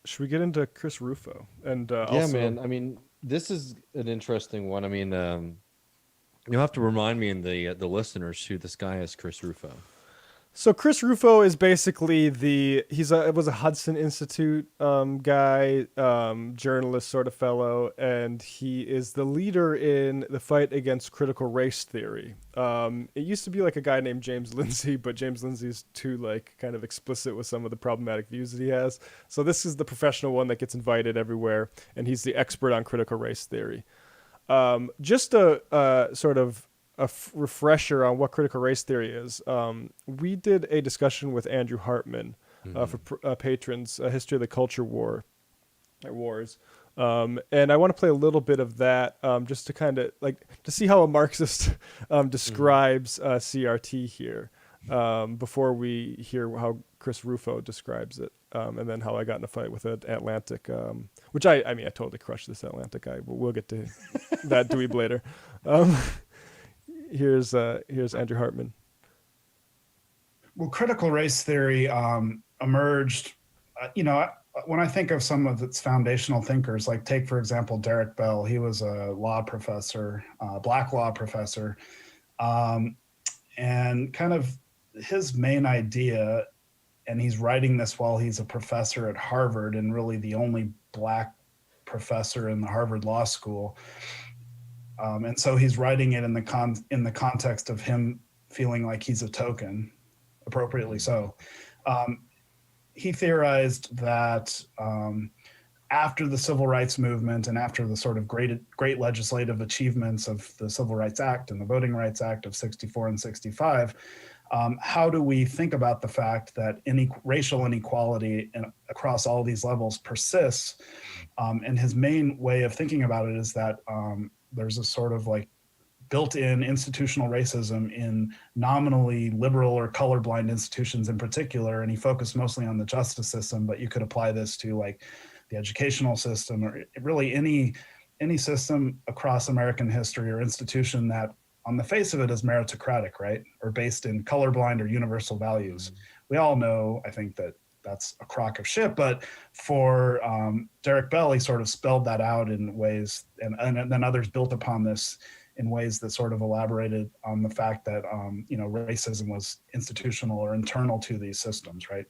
Should we get into Chris Rufo? And Yeah, also, man. I mean, this is an interesting one. I mean, you'll have to remind me and the listeners who this guy is, Chris Rufo. So Chris Rufo is basically it was a Hudson Institute guy, journalist sort of fellow, and he is the leader in the fight against critical race theory. It used to be like a guy named James Lindsay, but James Lindsay's too like kind of explicit with some of the problematic views that he has. So this is the professional one that gets invited everywhere, and he's the expert on critical race theory. Just a sort of refresher on what critical race theory is. We did a discussion with Andrew Hartman for Patrons, a history of the culture wars. And I want to play a little bit of that just to kind of like to see how a Marxist describes CRT here before we hear how Chris Rufo describes it. And then how I got in a fight with an Atlantic, which I mean, I totally crushed this Atlantic guy, but we'll get to that dweeb later. Here's Andrew Hartman. Well, critical race theory emerged, when I think of some of its foundational thinkers, like take, for example, Derek Bell. He was a law professor, black law professor, and kind of his main idea, and he's writing this while he's a professor at Harvard and really the only black professor in the Harvard Law School. And so he's writing it in the context of him feeling like he's a token, appropriately so. He theorized that after the Civil Rights Movement and after the sort of great legislative achievements of the Civil Rights Act and the Voting Rights Act of 64 and 65, how do we think about the fact that racial inequality across all these levels persists? And his main way of thinking about it is that there's a sort of like built-in institutional racism in nominally liberal or colorblind institutions in particular, and he focused mostly on the justice system, but you could apply this to like the educational system or really any system across American history or institution that on the face of it is meritocratic, right? Or based in colorblind or universal values. We all know, I think, that that's a crock of shit, but for Derek Bell, he sort of spelled that out in ways, and then others built upon this in ways that sort of elaborated on the fact that, racism was institutional or internal to these systems, right?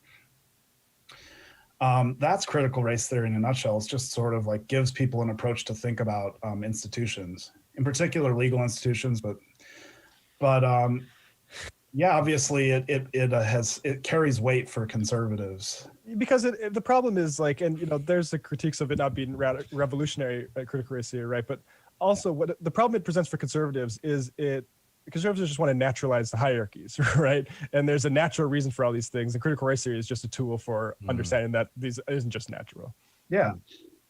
That's critical race theory in a nutshell. It's just sort of like gives people an approach to think about institutions, in particular legal institutions, but yeah, obviously it carries weight for conservatives. Because the problem is like, and there's the critiques of it not being revolutionary critical race theory, right? But also what the problem it presents for conservatives is conservatives just want to naturalize the hierarchies, right? And there's a natural reason for all these things. And critical race theory is just a tool for understanding that these isn't just natural. Yeah.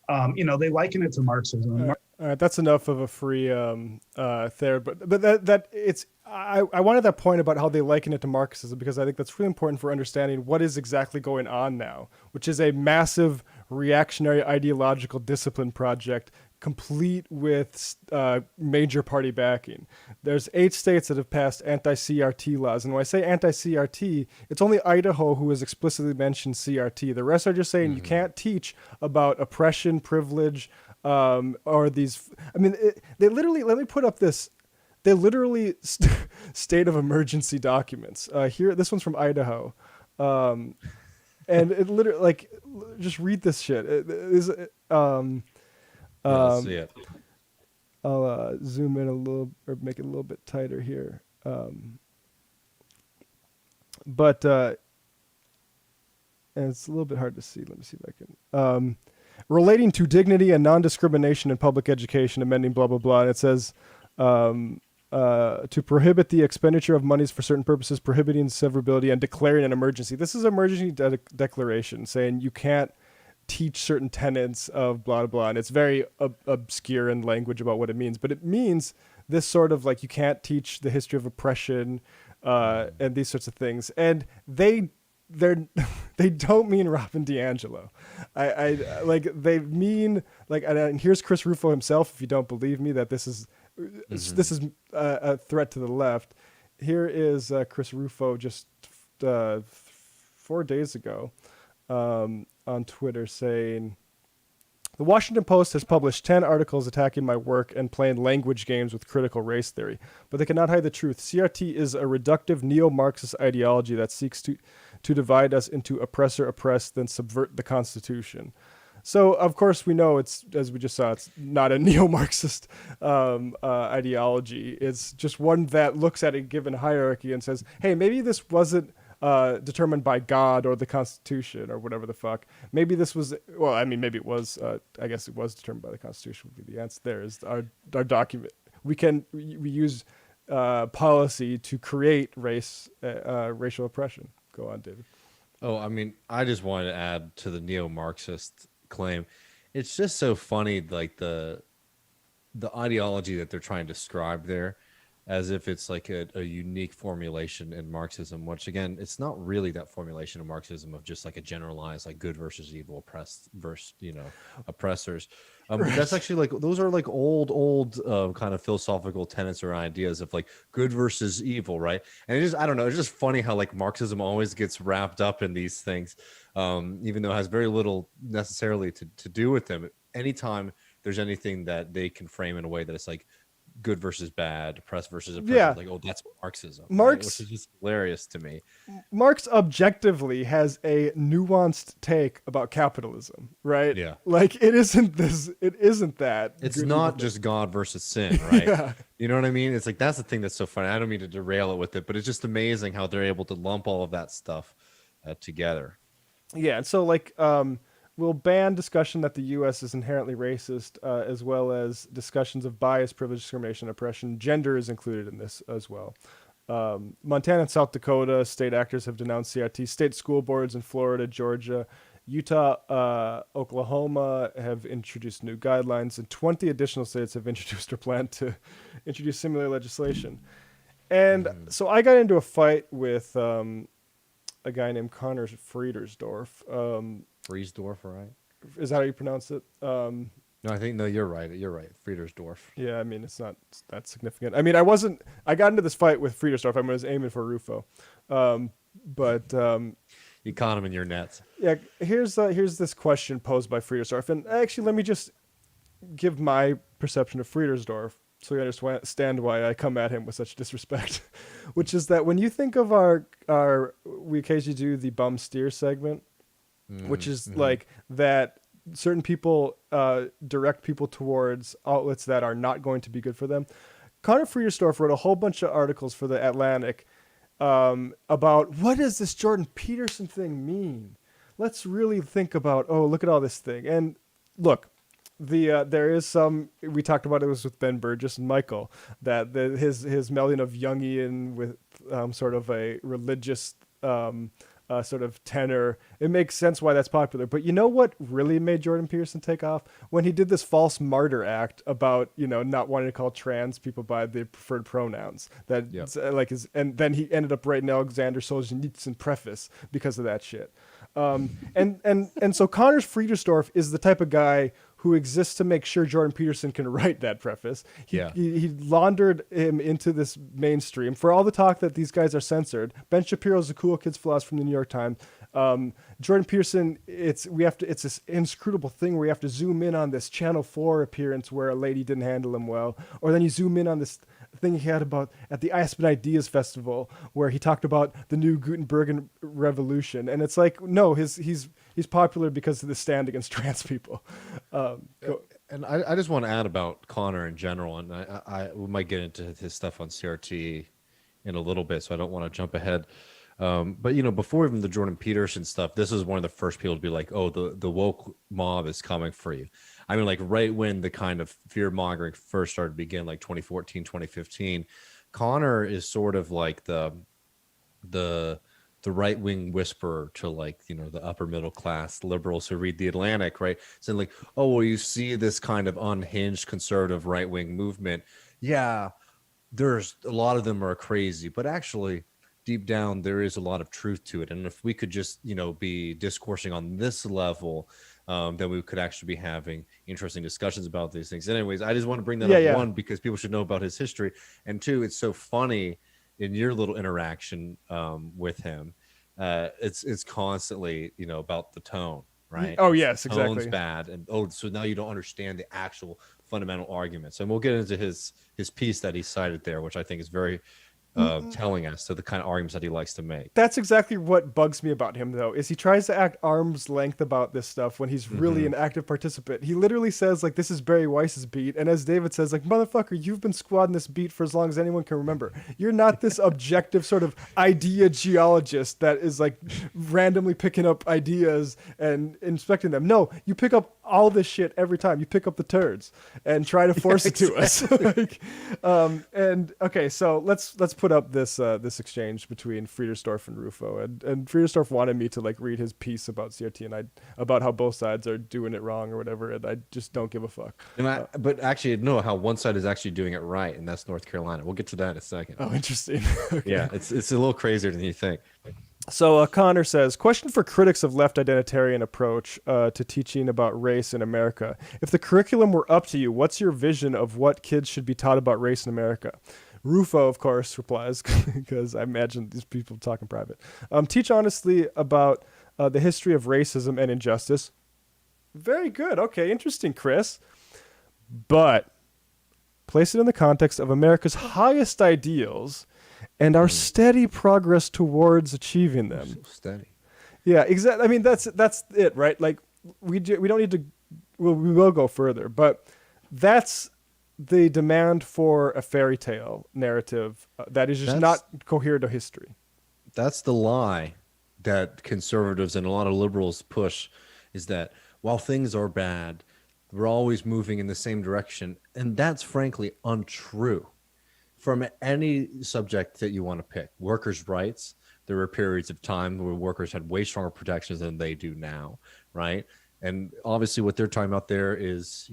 They liken it to Marxism. All right, that's enough of a free there, but that it's I wanted that point about how they liken it to Marxism because I think that's really important for understanding what is exactly going on now, which is a massive reactionary ideological discipline project complete with major party backing. There's 8 states that have passed anti-CRT laws. And when I say anti-CRT, it's only Idaho who has explicitly mentioned CRT. The rest are just saying you can't teach about oppression, privilege, or these. I mean, they literally, let me put up this. They literally state of emergency documents. Here, this one's from Idaho. And it literally, like, just read this shit. Let's see it. I'll zoom in a little or make it a little bit tighter here. But and it's a little bit hard to see. Let me see if I can. Relating to dignity and non-discrimination in public education, amending blah, blah, blah. And it says to prohibit the expenditure of monies for certain purposes, prohibiting severability and declaring an emergency. This is an emergency declaration saying you can't teach certain tenets of blah, blah, blah. And it's very obscure in language about what it means. But it means this sort of like you can't teach the history of oppression and these sorts of things. And they don't mean Robin DiAngelo. I like they mean like, and here's Chris Rufo himself. If you don't believe me that this is a threat to the left. Here is Chris Rufo just 4 days ago on Twitter saying, "The Washington Post has published 10 articles attacking my work and playing language games with critical race theory, but they cannot hide the truth. CRT is a reductive neo-Marxist ideology that seeks to divide us into oppressor, oppressed, then subvert the Constitution." So, of course, we know it's, as we just saw, it's not a neo-Marxist ideology. It's just one that looks at a given hierarchy and says, hey, maybe this wasn't determined by God or the Constitution or whatever the fuck. Maybe this was, well, I mean, maybe it was, I guess it was determined by the Constitution would be the answer. There is our document. We use policy to create racial oppression. Go on, David. Oh, I mean, I just wanted to add to the neo-Marxist claim. It's just so funny, like the ideology that they're trying to describe there, as if it's like a unique formulation in Marxism, which again, it's not really that formulation of Marxism of just like a generalized like good versus evil, oppressed versus oppressors. But that's actually like those are like old kind of philosophical tenets or ideas of like good versus evil, right? And it just, I don't know, it's just funny how like Marxism always gets wrapped up in these things, even though it has very little necessarily to do with them. Anytime there's anything that they can frame in a way that it's like good versus bad, oppressed versus oppressed. Yeah. Like, oh, that's Marxism. Marx, right? Which is just hilarious to me. Marx objectively has a nuanced take about capitalism, right? Yeah. Like it isn't that. It's not just God versus sin, right? Yeah. You know what I mean? It's like, that's the thing that's so funny. I don't mean to derail it with it, but it's just amazing how they're able to lump all of that stuff together. Yeah. And so like, we'll ban discussion that the U.S. is inherently racist, as well as discussions of bias, privilege, discrimination, oppression. Gender is included in this as well. Montana and South Dakota state actors have denounced CRT. State school boards in Florida, Georgia, Utah, Oklahoma have introduced new guidelines, and 20 additional states have introduced or plan to introduce similar legislation. And so I got into a fight with a guy named Connor Friedersdorf. Friesdorf, right? Is that how you pronounce it? No, I think, no, you're right. You're right. Friedersdorf. Yeah, I mean, it's not that significant. I mean, I got into this fight with Friedersdorf. I was aiming for Rufo. You caught him in your nets. Yeah, here's this question posed by Friedersdorf. And actually, let me just give my perception of Friedersdorf so you understand why I come at him with such disrespect, which is that when you think of we occasionally do the bum steer segment, which is like that certain people direct people towards outlets that are not going to be good for them. Connor Friedersdorf wrote a whole bunch of articles for the Atlantic about what does this Jordan Peterson thing mean? Let's really think about, look at all this thing. And look, there is some, we talked about it was with Ben Burgess and Michael, that his melding of Jungian with sort of a religious sort of tenor, it makes sense why that's popular. But you know what really made Jordan Peterson take off? When he did this false martyr act about, not wanting to call trans people by the preferred pronouns. That Yep. and then he ended up writing Alexander Solzhenitsyn preface because of that shit. And so Connors Friedersdorf is the type of guy who exists to make sure Jordan Peterson can write that preface. He laundered him into this mainstream. For all the talk that these guys are censored, Ben Shapiro's the cool kids philosopher from the New York Times. Jordan Peterson, it's this inscrutable thing where you have to zoom in on this Channel 4 appearance where a lady didn't handle him well, or then you zoom in on this thing he had about at the Aspen Ideas Festival where he talked about the new Gutenberg revolution, and it's like, no, he's popular because of the stand against trans people. And I just want to add about Connor in general, and we might get into his stuff on CRT in a little bit, so I don't want to jump ahead. But before even the Jordan Peterson stuff, this is one of the first people to be like, "Oh, the woke mob is coming for you." I mean, like right when the kind of fear mongering first started to begin, like 2014, 2015, Connor is sort of like the right wing whisperer to the upper middle class liberals who read the Atlantic, right? Saying like, "Oh, well, you see this kind of unhinged conservative right wing movement. Yeah, there's a lot of them are crazy, but actually deep down there is a lot of truth to it. And if we could just be discoursing on this level, then we could actually be having interesting discussions about these things." Anyways, I just want to bring that up, one, because people should know about his history, and two, it's so funny in your little interaction with him. It's constantly about the tone, right? Oh yes, The tone's exactly. bad, and so now you don't understand the actual fundamental arguments. And we'll get into his piece that he cited there, which I think is very telling us to the kind of arguments that he likes to make. That's exactly what bugs me about him, though, is he tries to act arm's length about this stuff when he's really an active participant. He literally says, like, this is Barry Weiss's beat. And as David says, like, motherfucker, you've been squadding this beat for as long as anyone can remember. You're not this objective sort of idea geologist that is, like, randomly picking up ideas and inspecting them. No, you pick up all this shit every time. You pick up the turds and try to force it to us. And okay, so let's put up this exchange between Friedersdorf and Rufo, and Friedersdorf wanted me to read his piece about CRT and about how both sides are doing it wrong or whatever, and I just don't give a fuck. But actually, no, how one side is actually doing it right, and that's North Carolina. We'll get to that in a second. Oh, interesting. Okay. Yeah, it's a little crazier than you think. So Connor says, question for critics of left identitarian approach to teaching about race in America. If the curriculum were up to you, what's your vision of what kids should be taught about race in America? Rufo, of course, replies, because I imagine these people talk in private. Teach honestly about the history of racism and injustice. Very good. Okay, interesting, Chris. But place it in the context of America's highest ideals and our steady progress towards achieving them. So steady. Yeah, exactly. I mean, that's it, right? Like, we don't need to. Well, we will go further, but that's the demand for a fairy tale narrative that is just not coherent to history. That's the lie that conservatives and a lot of liberals push, is that while things are bad, we're always moving in the same direction, and that's frankly untrue. From any subject that you want to pick, workers' rights, there were periods of time where workers had way stronger protections than they do now, right? And obviously what they're talking about there is,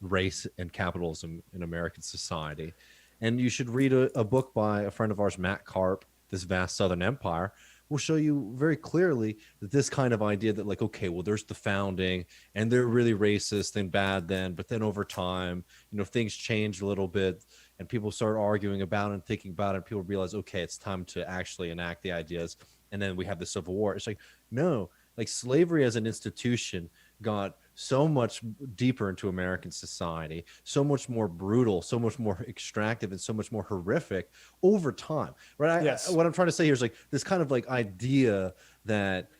race and capitalism in American society. And you should read a book by a friend of ours, Matt Karp, This Vast Southern Empire, will show you very clearly that this kind of idea that okay, well, there's the founding and they're really racist and bad then, but then over time, things change a little bit and people start arguing about it and thinking about it, and people realize, okay, it's time to actually enact the ideas. And then we have the Civil War. It's like, no, slavery as an institution got so much deeper into American society, so much more brutal, so much more extractive, and so much more horrific over time, right? Yes. What I'm trying to say here is this kind of idea that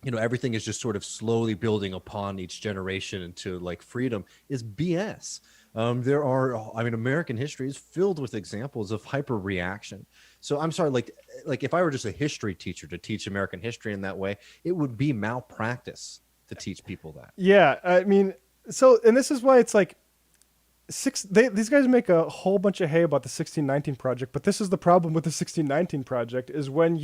everything is just sort of slowly building upon each generation into freedom is BS. American history is filled with examples of hyper reaction. So I'm sorry, if I were just a history teacher to teach American history in that way, it would be malpractice to teach people that. Yeah, I mean, So, and this is why it's like these guys make a whole bunch of hay about the 1619 project, but this is the problem with the 1619 project is when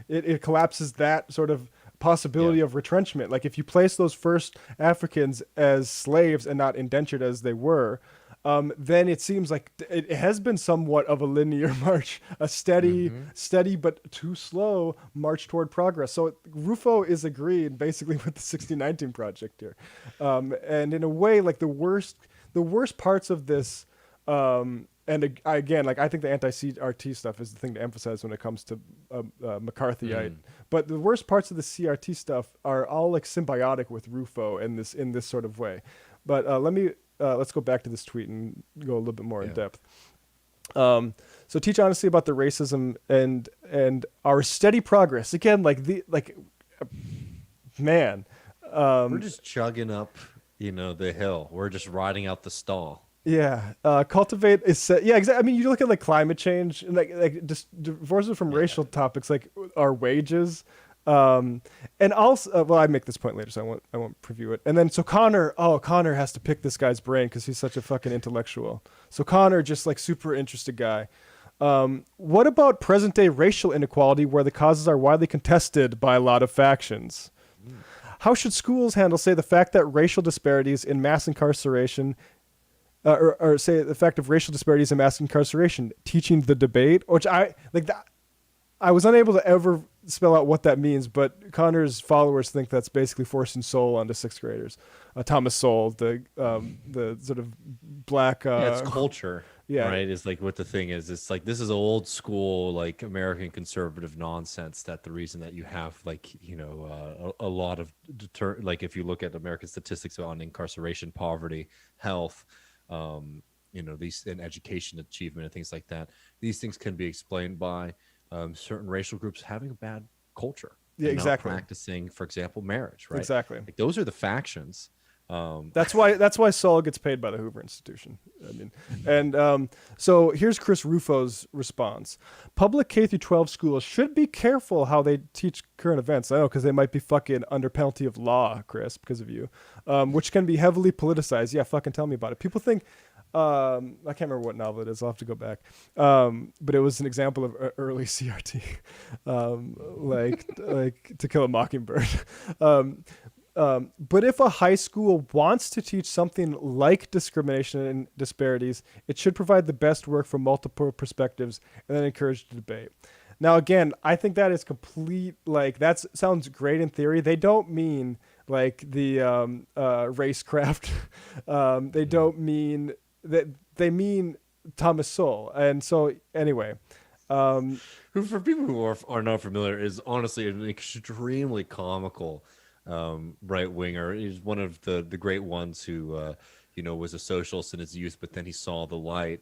it collapses that sort of possibility of retrenchment. Like if you place those first Africans as slaves and not indentured as they were, then it seems like it has been somewhat of a linear march, a steady but too slow march toward progress. So Rufo is agreeing basically with the 1619 project here, and in a way, like the worst parts of this. Again, like I think the anti-CRT stuff is the thing to emphasize when it comes to McCarthyite. But the worst parts of the CRT stuff are all like symbiotic with Rufo in this sort of way. But let's go back to this tweet and go a little bit more in depth. So teach honestly about the racism and our steady progress. Again, man, we're just chugging up, the hill. We're just riding out the stall. Yeah, cultivate is exactly. I mean, you look at like climate change and like just divorce it from racial topics like our wages, and also I make this point later, so I won't preview it. And then so Connor has to pick this guy's brain because he's such a fucking intellectual. So Connor, just like super interested guy. What about present day racial inequality where the causes are widely contested by a lot of factions? How should schools handle, say, the fact that racial disparities in mass incarceration? Or say the fact of racial disparities in mass incarceration, teaching the debate, which I like that. I was unable to ever spell out what that means, but Connor's followers think that's basically forcing Sowell onto sixth graders. Thomas Sowell, the sort of black. It's culture. Yeah. Right. It's like what the thing is. It's like this is old school, like American conservative nonsense. That the reason that you have like a lot of like if you look at American statistics on incarceration, poverty, health. These in education achievement and things like that. These things can be explained by certain racial groups having a bad culture. Yeah, exactly. Not practicing, for example, marriage. Right. Exactly. Like those are the factions. That's why Saul gets paid by the Hoover Institution. I mean, and so here's Chris Rufo's response: public K through 12 schools should be careful how they teach current events. I know because they might be fucking under penalty of law, Chris, because of you, which can be heavily politicized. Yeah, fucking tell me about it. People think. I can't remember what novel it is. I'll have to go back. But it was an example of early CRT, like To Kill a Mockingbird. But if a high school wants to teach something like discrimination and disparities, it should provide the best work from multiple perspectives and then encourage the debate. Now, again, I think that is complete, like, that sounds great in theory. They don't mean, like, the racecraft. They don't mean, that they mean Thomas Sowell. And so, anyway. Who, for people who are not familiar, is honestly an extremely comical right winger. He's one of the great ones who was a socialist in his youth, but then he saw the light,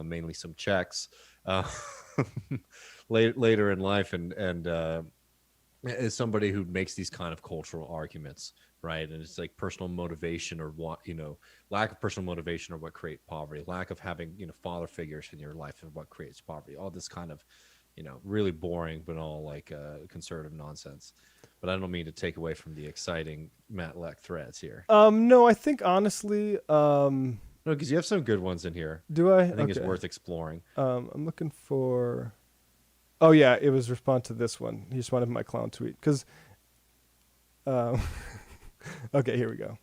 mainly some Czechs later in life, and is somebody who makes these kind of cultural arguments, right? And it's like personal motivation or what lack of personal motivation or what creates poverty, lack of having father figures in your life and what creates poverty, all this kind of really boring but all like conservative nonsense. But I don't mean to take away from the exciting Matt Leck threads here. No, I think honestly, no, because you have some good ones in here. Do I? I think it's worth exploring. I'm looking for. Oh yeah, it was respond to this one. He responded to my clown tweet because. Okay, here we go.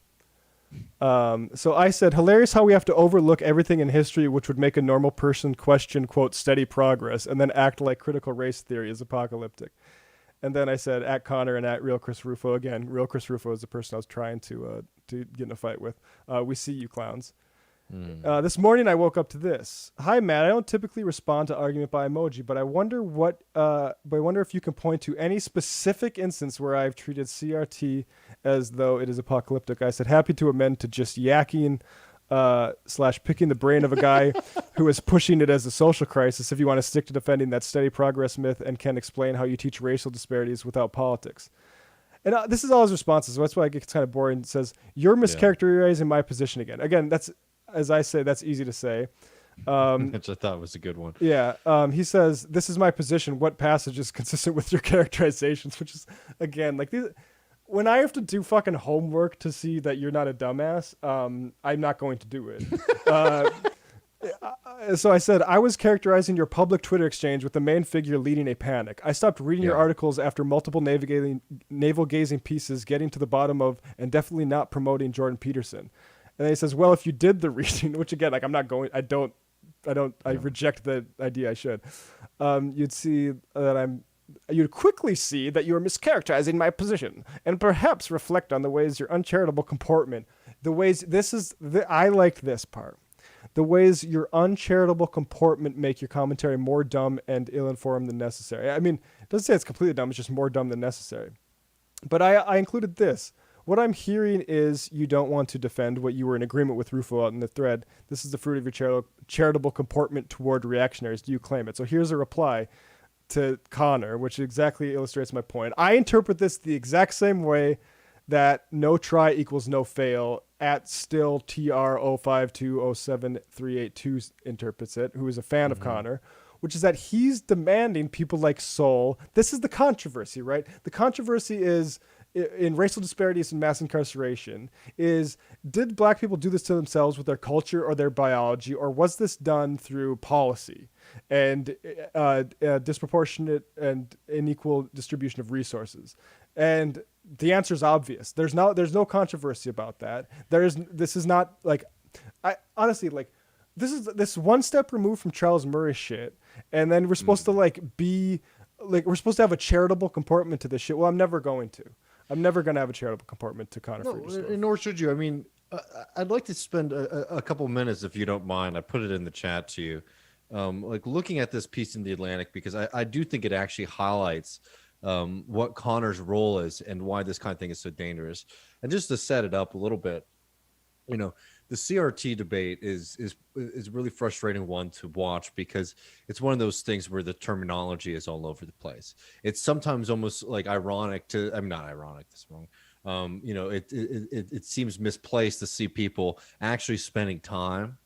So I said, hilarious how we have to overlook everything in history which would make a normal person question, quote, steady progress, and then act like critical race theory is apocalyptic. And then I said, at Connor and at Real Chris Rufo. Again, Real Chris Rufo is the person I was trying to get in a fight with. We see you clowns. This morning I woke up to this. Hi, Matt. I don't typically respond to argument by emoji, but I wonder if you can point to any specific instance where I've treated CRT as though it is apocalyptic. I said, happy to amend to just yakking / picking the brain of a guy who is pushing it as a social crisis if you want to stick to defending that steady progress myth and can explain how you teach racial disparities without politics. And this is all his responses, so that's why it gets kind of boring. It says, you're mischaracterizing my position again. Again, that's, as I say, that's easy to say. Which I thought was a good one. Yeah. He says, this is my position. What passage is consistent with your characterizations? Which is, again, like these, when I have to do fucking homework to see that you're not a dumbass, I'm not going to do it. Uh, so I said, I was characterizing your public Twitter exchange with the main figure leading a panic. I stopped reading your Yeah. articles after multiple navel-gazing pieces getting to the bottom of and definitely not promoting Jordan Peterson. And then he says, well, if you did the reading, which again, like I reject the idea I should, you'd quickly see that you are mischaracterizing my position and perhaps reflect on the ways your uncharitable comportment, I liked this part. The ways your uncharitable comportment make your commentary more dumb and ill-informed than necessary. I mean, it doesn't say it's completely dumb, it's just more dumb than necessary. But I included this. What I'm hearing is you don't want to defend what you were in agreement with Rufo out in the thread. This is the fruit of your charitable comportment toward reactionaries. Do you claim it? So here's a reply to Connor, which exactly illustrates my point. I interpret this the exact same way that no try equals no fail at still TR05207382 interprets it, who is a fan of Connor, which is that he's demanding people like Soul. This is the controversy, right? The controversy is in racial disparities and mass incarceration is, did black people do this to themselves with their culture or their biology, or was this done through policy and disproportionate and unequal distribution of resources? And the answer is obvious. There's no controversy about that. This is not like, I honestly, like, this is one step removed from Charles Murray shit, and then we're supposed to we're supposed to have a charitable comportment to this shit. Well, I'm never going to have a charitable comportment to Connor Friedersdorf. Nor should you. I mean, I'd like to spend a couple minutes, if you don't mind. I put it in the chat to you, like looking at this piece in the Atlantic, because I do think it actually highlights what Connor's role is and why this kind of thing is so dangerous. And just to set it up a little bit, you know, the CRT debate is really frustrating one to watch, because it's one of those things where the terminology is all over the place. It's sometimes almost like ironic to, I mean, not ironic, that's wrong. You know, it seems misplaced to see people actually spending time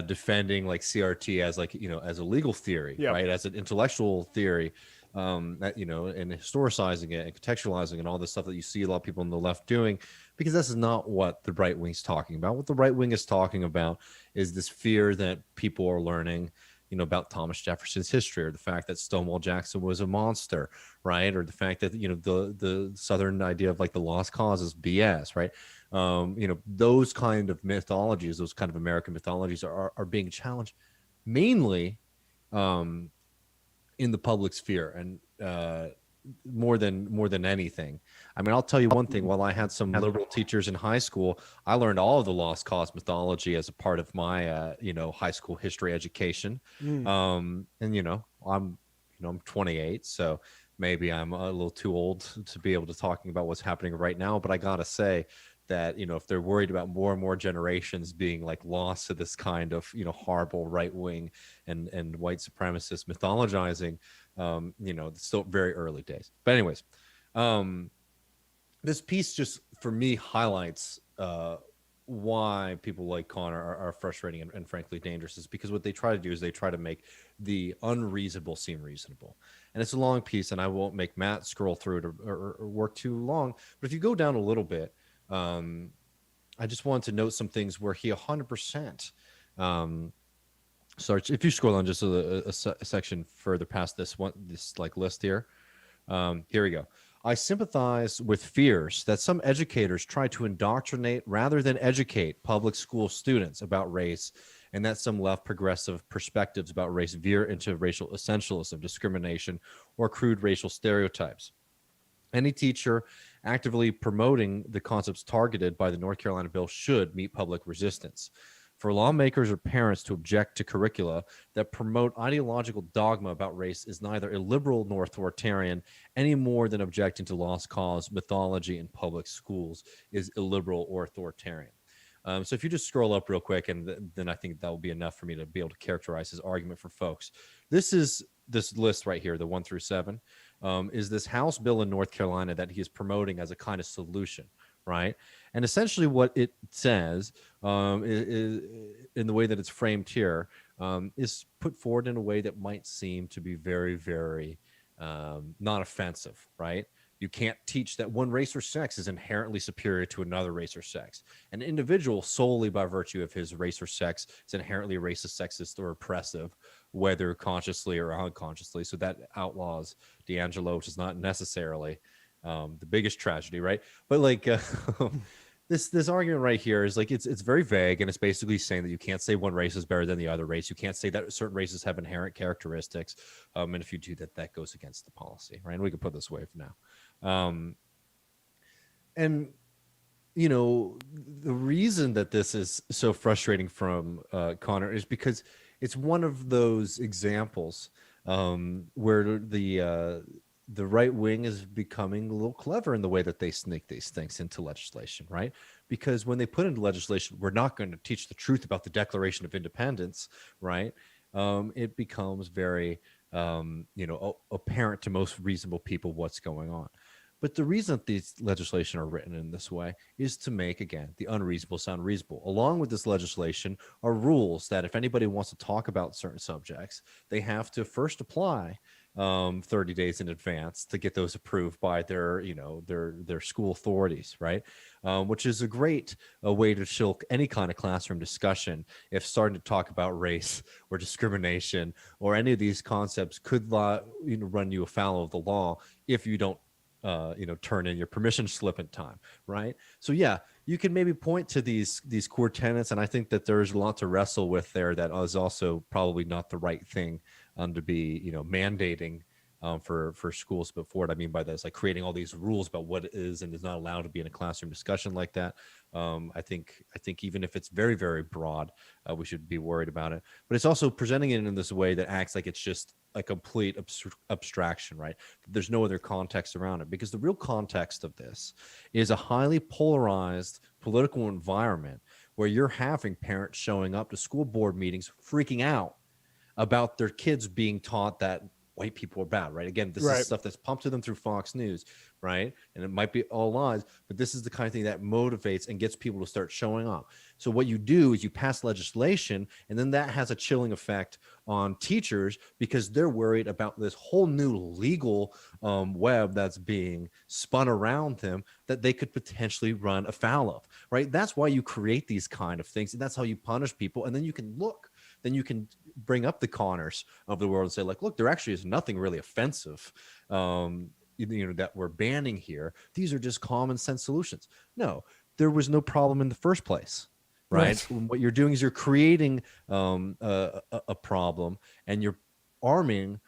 defending like CRT as, like, you know, as a legal theory, right? As an intellectual theory, that, you know, and historicizing it and contextualizing and all this stuff that you see a lot of people on the left doing, because this is not what the right wing's talking about. What the right wing is talking about is this fear that people are learning, you know, about Thomas Jefferson's history, or the fact that Stonewall Jackson was a monster, right? Or the fact that, you know, the Southern idea of like the lost cause is BS, right? You know, those kind of mythologies, those kind of American mythologies are being challenged mainly in the public sphere, and more than anything. I mean, I'll tell you one thing. While I had some liberal teachers in high school, I learned all of the lost cause mythology as a part of my you know, high school history education. And you know, I'm 28, so maybe I'm a little too old to be able to talking about what's happening right now, but I gotta say that, you know, if they're worried about more and more generations being like lost to this kind of, you know, horrible right wing and white supremacist mythologizing, you know, it's still very early days. But anyways, this piece just for me highlights why people like Connor are frustrating and frankly dangerous, is because what they try to do is they try to make the unreasonable seem reasonable. And it's a long piece, and I won't make Matt scroll through it or work too long. But if you go down a little bit, I just wanted to note some things where he 100% starts. If you scroll on just a section further past this like list here, here we go. I sympathize with fears that some educators try to indoctrinate rather than educate public school students about race, and that some left progressive perspectives about race veer into racial essentialism, discrimination, or crude racial stereotypes. Any teacher actively promoting the concepts targeted by the North Carolina bill should meet public resistance. For lawmakers or parents to object to curricula that promote ideological dogma about race is neither illiberal nor authoritarian, any more than objecting to lost cause mythology in public schools is illiberal or authoritarian. So if you just scroll up real quick, and then I think that will be enough for me to be able to characterize his argument for folks. This list right here, the 1 through 7, is this House bill in North Carolina that he is promoting as a kind of solution, right? And essentially what it says is, in the way that it's framed here, is put forward in a way that might seem to be very, very not offensive, right? You can't teach that one race or sex is inherently superior to another race or sex. An individual solely by virtue of his race or sex is inherently racist, sexist, or oppressive, whether consciously or unconsciously. So that outlaws D'Angelo, which is not necessarily the biggest tragedy, right? But like this argument right here is like it's very vague, and it's basically saying that you can't say one race is better than the other race. You can't say that certain races have inherent characteristics, and if you do that, that goes against the policy, right? And we can put this away for now. And you know, the reason that this is so frustrating from Connor is because it's one of those examples where the right wing is becoming a little clever in the way that they sneak these things into legislation, right? Because when they put into legislation, we're not going to teach the truth about the Declaration of Independence, right? It becomes very, apparent to most reasonable people what's going on. But the reason that these legislation are written in this way is to make, again, the unreasonable sound reasonable. Along with this legislation are rules that if anybody wants to talk about certain subjects, they have to first apply 30 days in advance to get those approved by their school authorities, right? Which is a great way to chill any kind of classroom discussion if starting to talk about race or discrimination or any of these concepts could run you afoul of the law if you don't turn in your permission slip in time, right? So yeah, you can maybe point to these core tenets, and I think that there's a lot to wrestle with there that is also probably not the right thing to be mandating for schools. But for what I mean by that is like creating all these rules about what is and is not allowed to be in a classroom discussion like that. I think even if it's very, very broad, we should be worried about it. But it's also presenting it in this way that acts like it's just a complete abstraction, right? There's no other context around it, because the real context of this is a highly polarized political environment where you're having parents showing up to school board meetings freaking out about their kids being taught that white people are bad, right? Again, this is stuff that's pumped to them through Fox News, right? And it might be all lies, but this is the kind of thing that motivates and gets people to start showing up. So what you do is you pass legislation, and then that has a chilling effect on teachers because they're worried about this whole new legal web that's being spun around them that they could potentially run afoul of, right? That's why you create these kind of things, and that's how you punish people. And then you can bring up the Connors of the world and say, like, look, there actually is nothing really offensive that we're banning here. These are just common sense solutions. No, there was no problem in the first place, right? What you're doing is you're creating a problem, and you're arming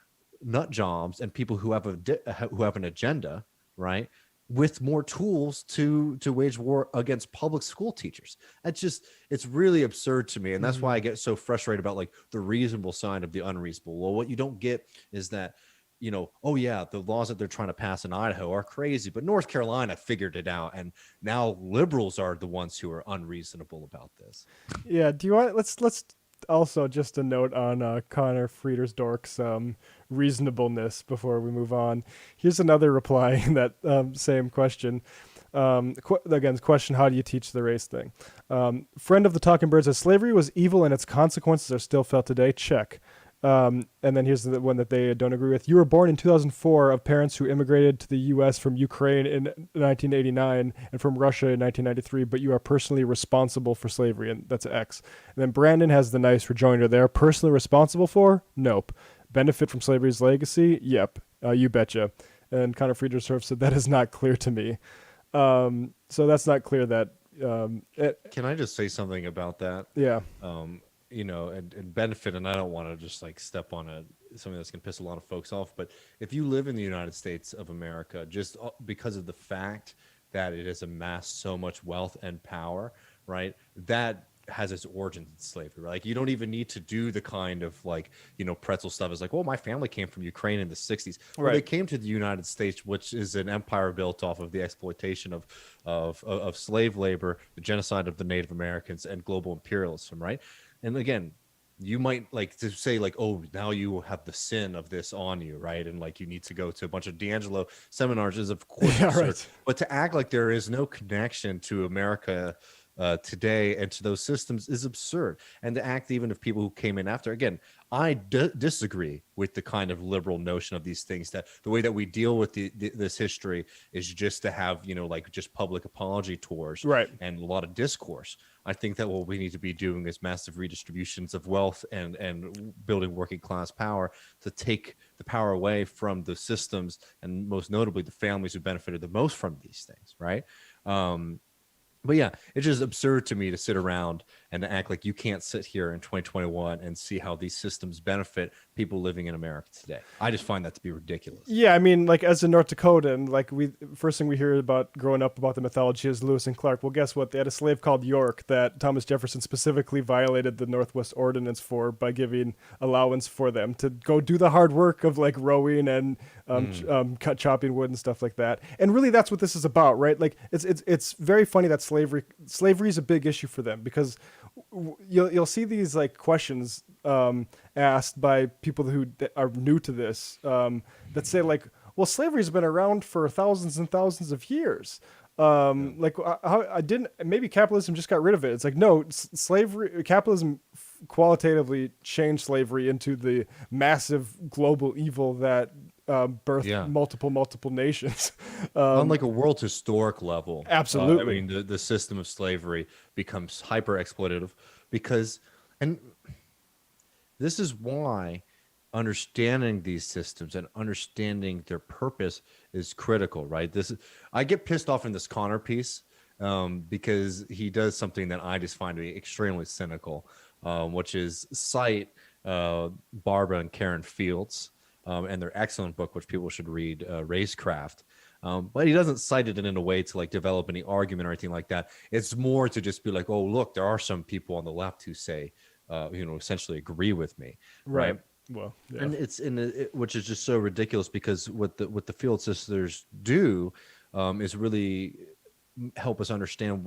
nut jobs and people who have an agenda, right, with more tools to wage war against public school teachers. It's really absurd to me. And that's why I get so frustrated about like the reasonable side of the unreasonable. Well, what you don't get is that, oh yeah, the laws that they're trying to pass in Idaho are crazy, but North Carolina figured it out. And now liberals are the ones who are unreasonable about this. Yeah. Do you want, let's also just a note on Connor Friedersdorf's reasonableness before we move on. Here's another reply in that same question. Again, question, how do you teach the race thing? Friend of the Talking Bird says, slavery was evil and its consequences are still felt today. Check. And then here's the one that they don't agree with. You were born in 2004 of parents who immigrated to the U.S. from Ukraine in 1989 and from Russia in 1993, but you are personally responsible for slavery, and that's X. And then Brandon has the nice rejoinder there. Personally responsible for? Nope. Benefit from slavery's legacy? Yep. You betcha. And Connor Friedersdorf said, that is not clear to me. So that's not clear that... Can I just say something about that? Yeah. And benefit, and I don't want to just like step on something that's going to piss a lot of folks off, but if you live in the United States of America, just because of the fact that it has amassed so much wealth and power, right, that has its origins in slavery, right? Like you don't even need to do the kind of like, pretzel stuff. It's like, well, my family came from Ukraine in the 60s. Well, they came to the United States, which is an empire built off of the exploitation of slave labor, the genocide of the Native Americans, and global imperialism, right? And again, you might like to say like, oh, now you have the sin of this on you, right? And like you need to go to a bunch of D'Angelo seminars, is of course absurd. But to act like there is no connection to America today and to those systems is absurd. And to act even of people who came in after, again, I disagree with the kind of liberal notion of these things, that the way that we deal with this history is just to have, like just public apology tours, Right. and a lot of discourse. I think that what we need to be doing is massive redistributions of wealth and building working class power to take the power away from the systems, and most notably the families who benefited the most from these things, right? But yeah, it's just absurd to me to sit around and to act like you can't sit here in 2021 and see how these systems benefit people living in America today. I just find that to be ridiculous. Yeah, I mean, like as a North Dakotan, like first thing we hear about growing up about the mythology is Lewis and Clark. Well, guess what? They had a slave called York that Thomas Jefferson specifically violated the Northwest Ordinance for by giving allowance for them to go do the hard work of like rowing and chopping wood and stuff like that. And really, that's what this is about, right? Like it's very funny that slavery is a big issue for them, because you'll see these like questions asked by people who are new to this that say like, well, slavery's been around for thousands and thousands of years. Like how I didn't, maybe capitalism just got rid of it. It's like, no, capitalism qualitatively changed slavery into the massive global evil that birthed multiple nations. On like a world historic level. Absolutely. I mean, the system of slavery becomes hyper exploitative because, and this is why understanding these systems and understanding their purpose is critical, right? I get pissed off in this Connor piece because he does something that I just find to be extremely cynical, which is cite Barbara and Karen Fields and their excellent book, which people should read, Racecraft. But he doesn't cite it in a way to like develop any argument or anything like that. It's more to just be like, oh, look, there are some people on the left who say, essentially agree with me, right? Well, yeah. And which is just so ridiculous, because what the Field sisters do is really help us understand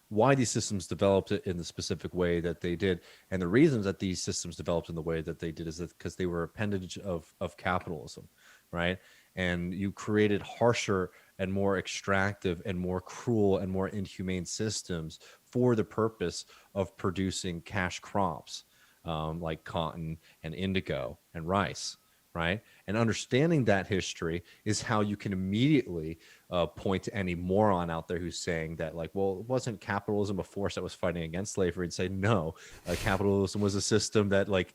why these systems developed in the specific way that they did, and the reasons that these systems developed in the way that they did is that because they were appendage of capitalism, right? And you created harsher and more extractive and more cruel and more inhumane systems for the purpose of producing cash crops like cotton and indigo and rice, right? And understanding that history is how you can immediately point to any moron out there who's saying that, like, well, wasn't capitalism a force that was fighting against slavery? And say, no, capitalism was a system that, like,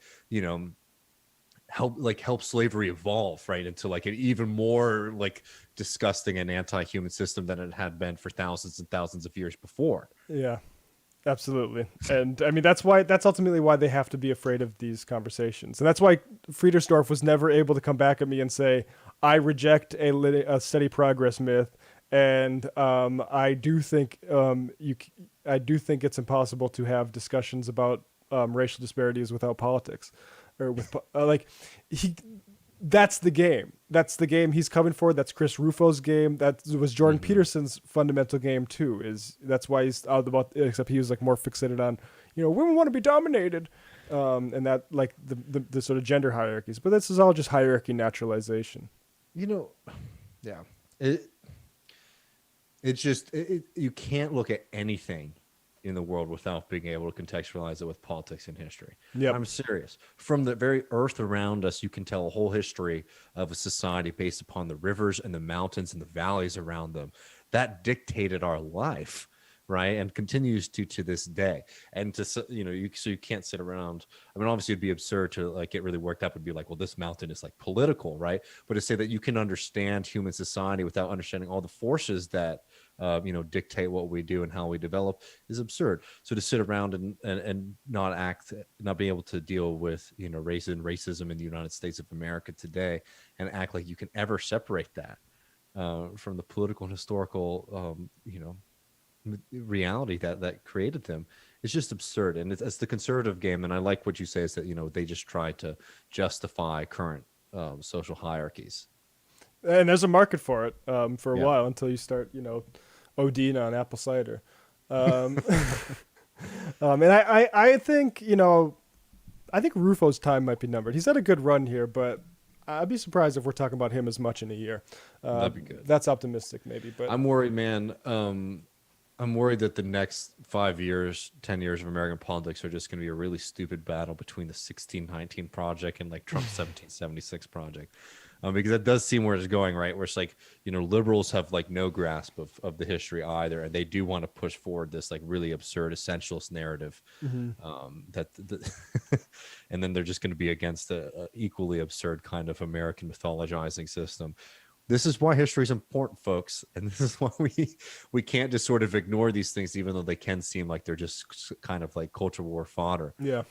help slavery evolve, right, into like an even more like disgusting and anti-human system than it had been for thousands and thousands of years before. Yeah, absolutely. And I mean, that's ultimately why they have to be afraid of these conversations. And that's why Friedersdorf was never able to come back at me and say, I reject a steady progress myth. And I do think it's impossible to have discussions about racial disparities without politics. Or with that's the game. That's the game he's coming for. That's Chris Rufo's game. That was Jordan Peterson's fundamental game too. That's why he's out about. Except he was like more fixated on, women want to be dominated, and that like the sort of gender hierarchies. But this is all just hierarchy naturalization. Yeah. It's just you can't look at anything in the world without being able to contextualize it with politics and history. Yeah, I'm serious. From the very earth around us, you can tell a whole history of a society based upon the rivers and the mountains and the valleys around them that dictated our life, right? And continues to this day. And so you can't sit around. I mean, obviously it'd be absurd to like get really worked up and be like, well, this mountain is like political, right? But to say that you can understand human society without understanding all the forces that dictate what we do and how we develop is absurd. So to sit around and not be able to deal with race and racism in the United States of America today, and act like you can ever separate that from the political and historical reality that created them, it's just absurd. And it's the conservative game. And I like what you say is that they just try to justify current social hierarchies. And there's a market for it for a while until you start, ODing on apple cider. And I think, I think Rufo's time might be numbered. He's had a good run here, but I'd be surprised if we're talking about him as much in a year. That'd be good. That's optimistic, maybe. But I'm worried, man. I'm worried that the next 5 years, 10 years of American politics are just going to be a really stupid battle between the 1619 project and like Trump's 1776 project. Because that does seem where it's going, right? Where it's like, liberals have like no grasp of the history either. And they do want to push forward this like really absurd essentialist narrative. And then they're just going to be against a equally absurd kind of American mythologizing system. This is why history is important, folks, and this is why we can't just sort of ignore these things, even though they can seem like they're just kind of like cultural war fodder. Yeah.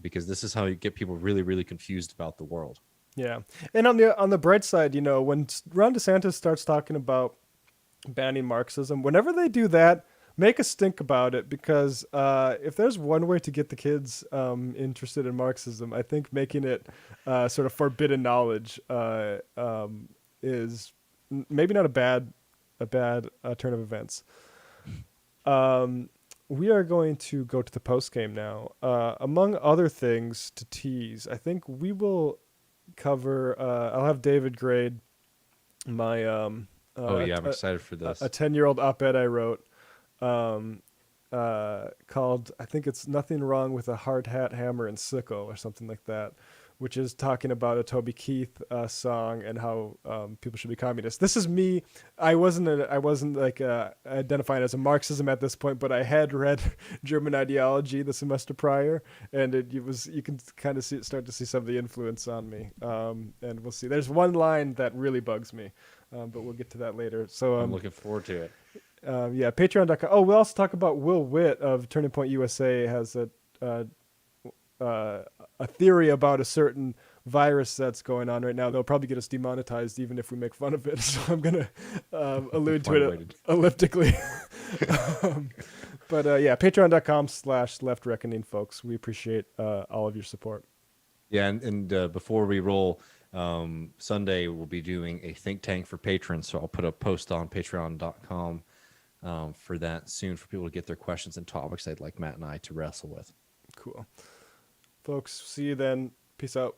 Because this is how you get people really, really confused about the world. Yeah. And on the bright side, when Ron DeSantis starts talking about banning Marxism, whenever they do that, make a stink about it, because if there's one way to get the kids interested in Marxism, I think making it sort of forbidden knowledge is maybe not a bad turn of events. We are going to go to the post game now. Among other things to tease, I think we will cover. I'll have David grade my. I'm excited for this. A 10-year-old op-ed I wrote, called, I think it's "Nothing Wrong with a Hard Hat, Hammer, and Sickle" or something like that, which is talking about a Toby Keith song and how people should be communists. This is me. I wasn't like identifying as a Marxism at this point, but I had read German Ideology the semester prior, and you can kind of start to see some of the influence on me. And we'll see. There's one line that really bugs me, but we'll get to that later. So I'm looking forward to it. Patreon.com. Oh, we'll also talk about Will Witt of Turning Point USA has a theory about a certain virus that's going on right now. They'll probably get us demonetized even if we make fun of it. So I'm going to allude to it elliptically. Patreon.com/Left Reckoning, folks. We appreciate all of your support. Yeah, and before we roll, Sunday we'll be doing a think tank for patrons. So I'll put a post on patreon.com for that soon for people to get their questions and topics they'd like Matt and I to wrestle with. Cool. Folks, see you then. Peace out.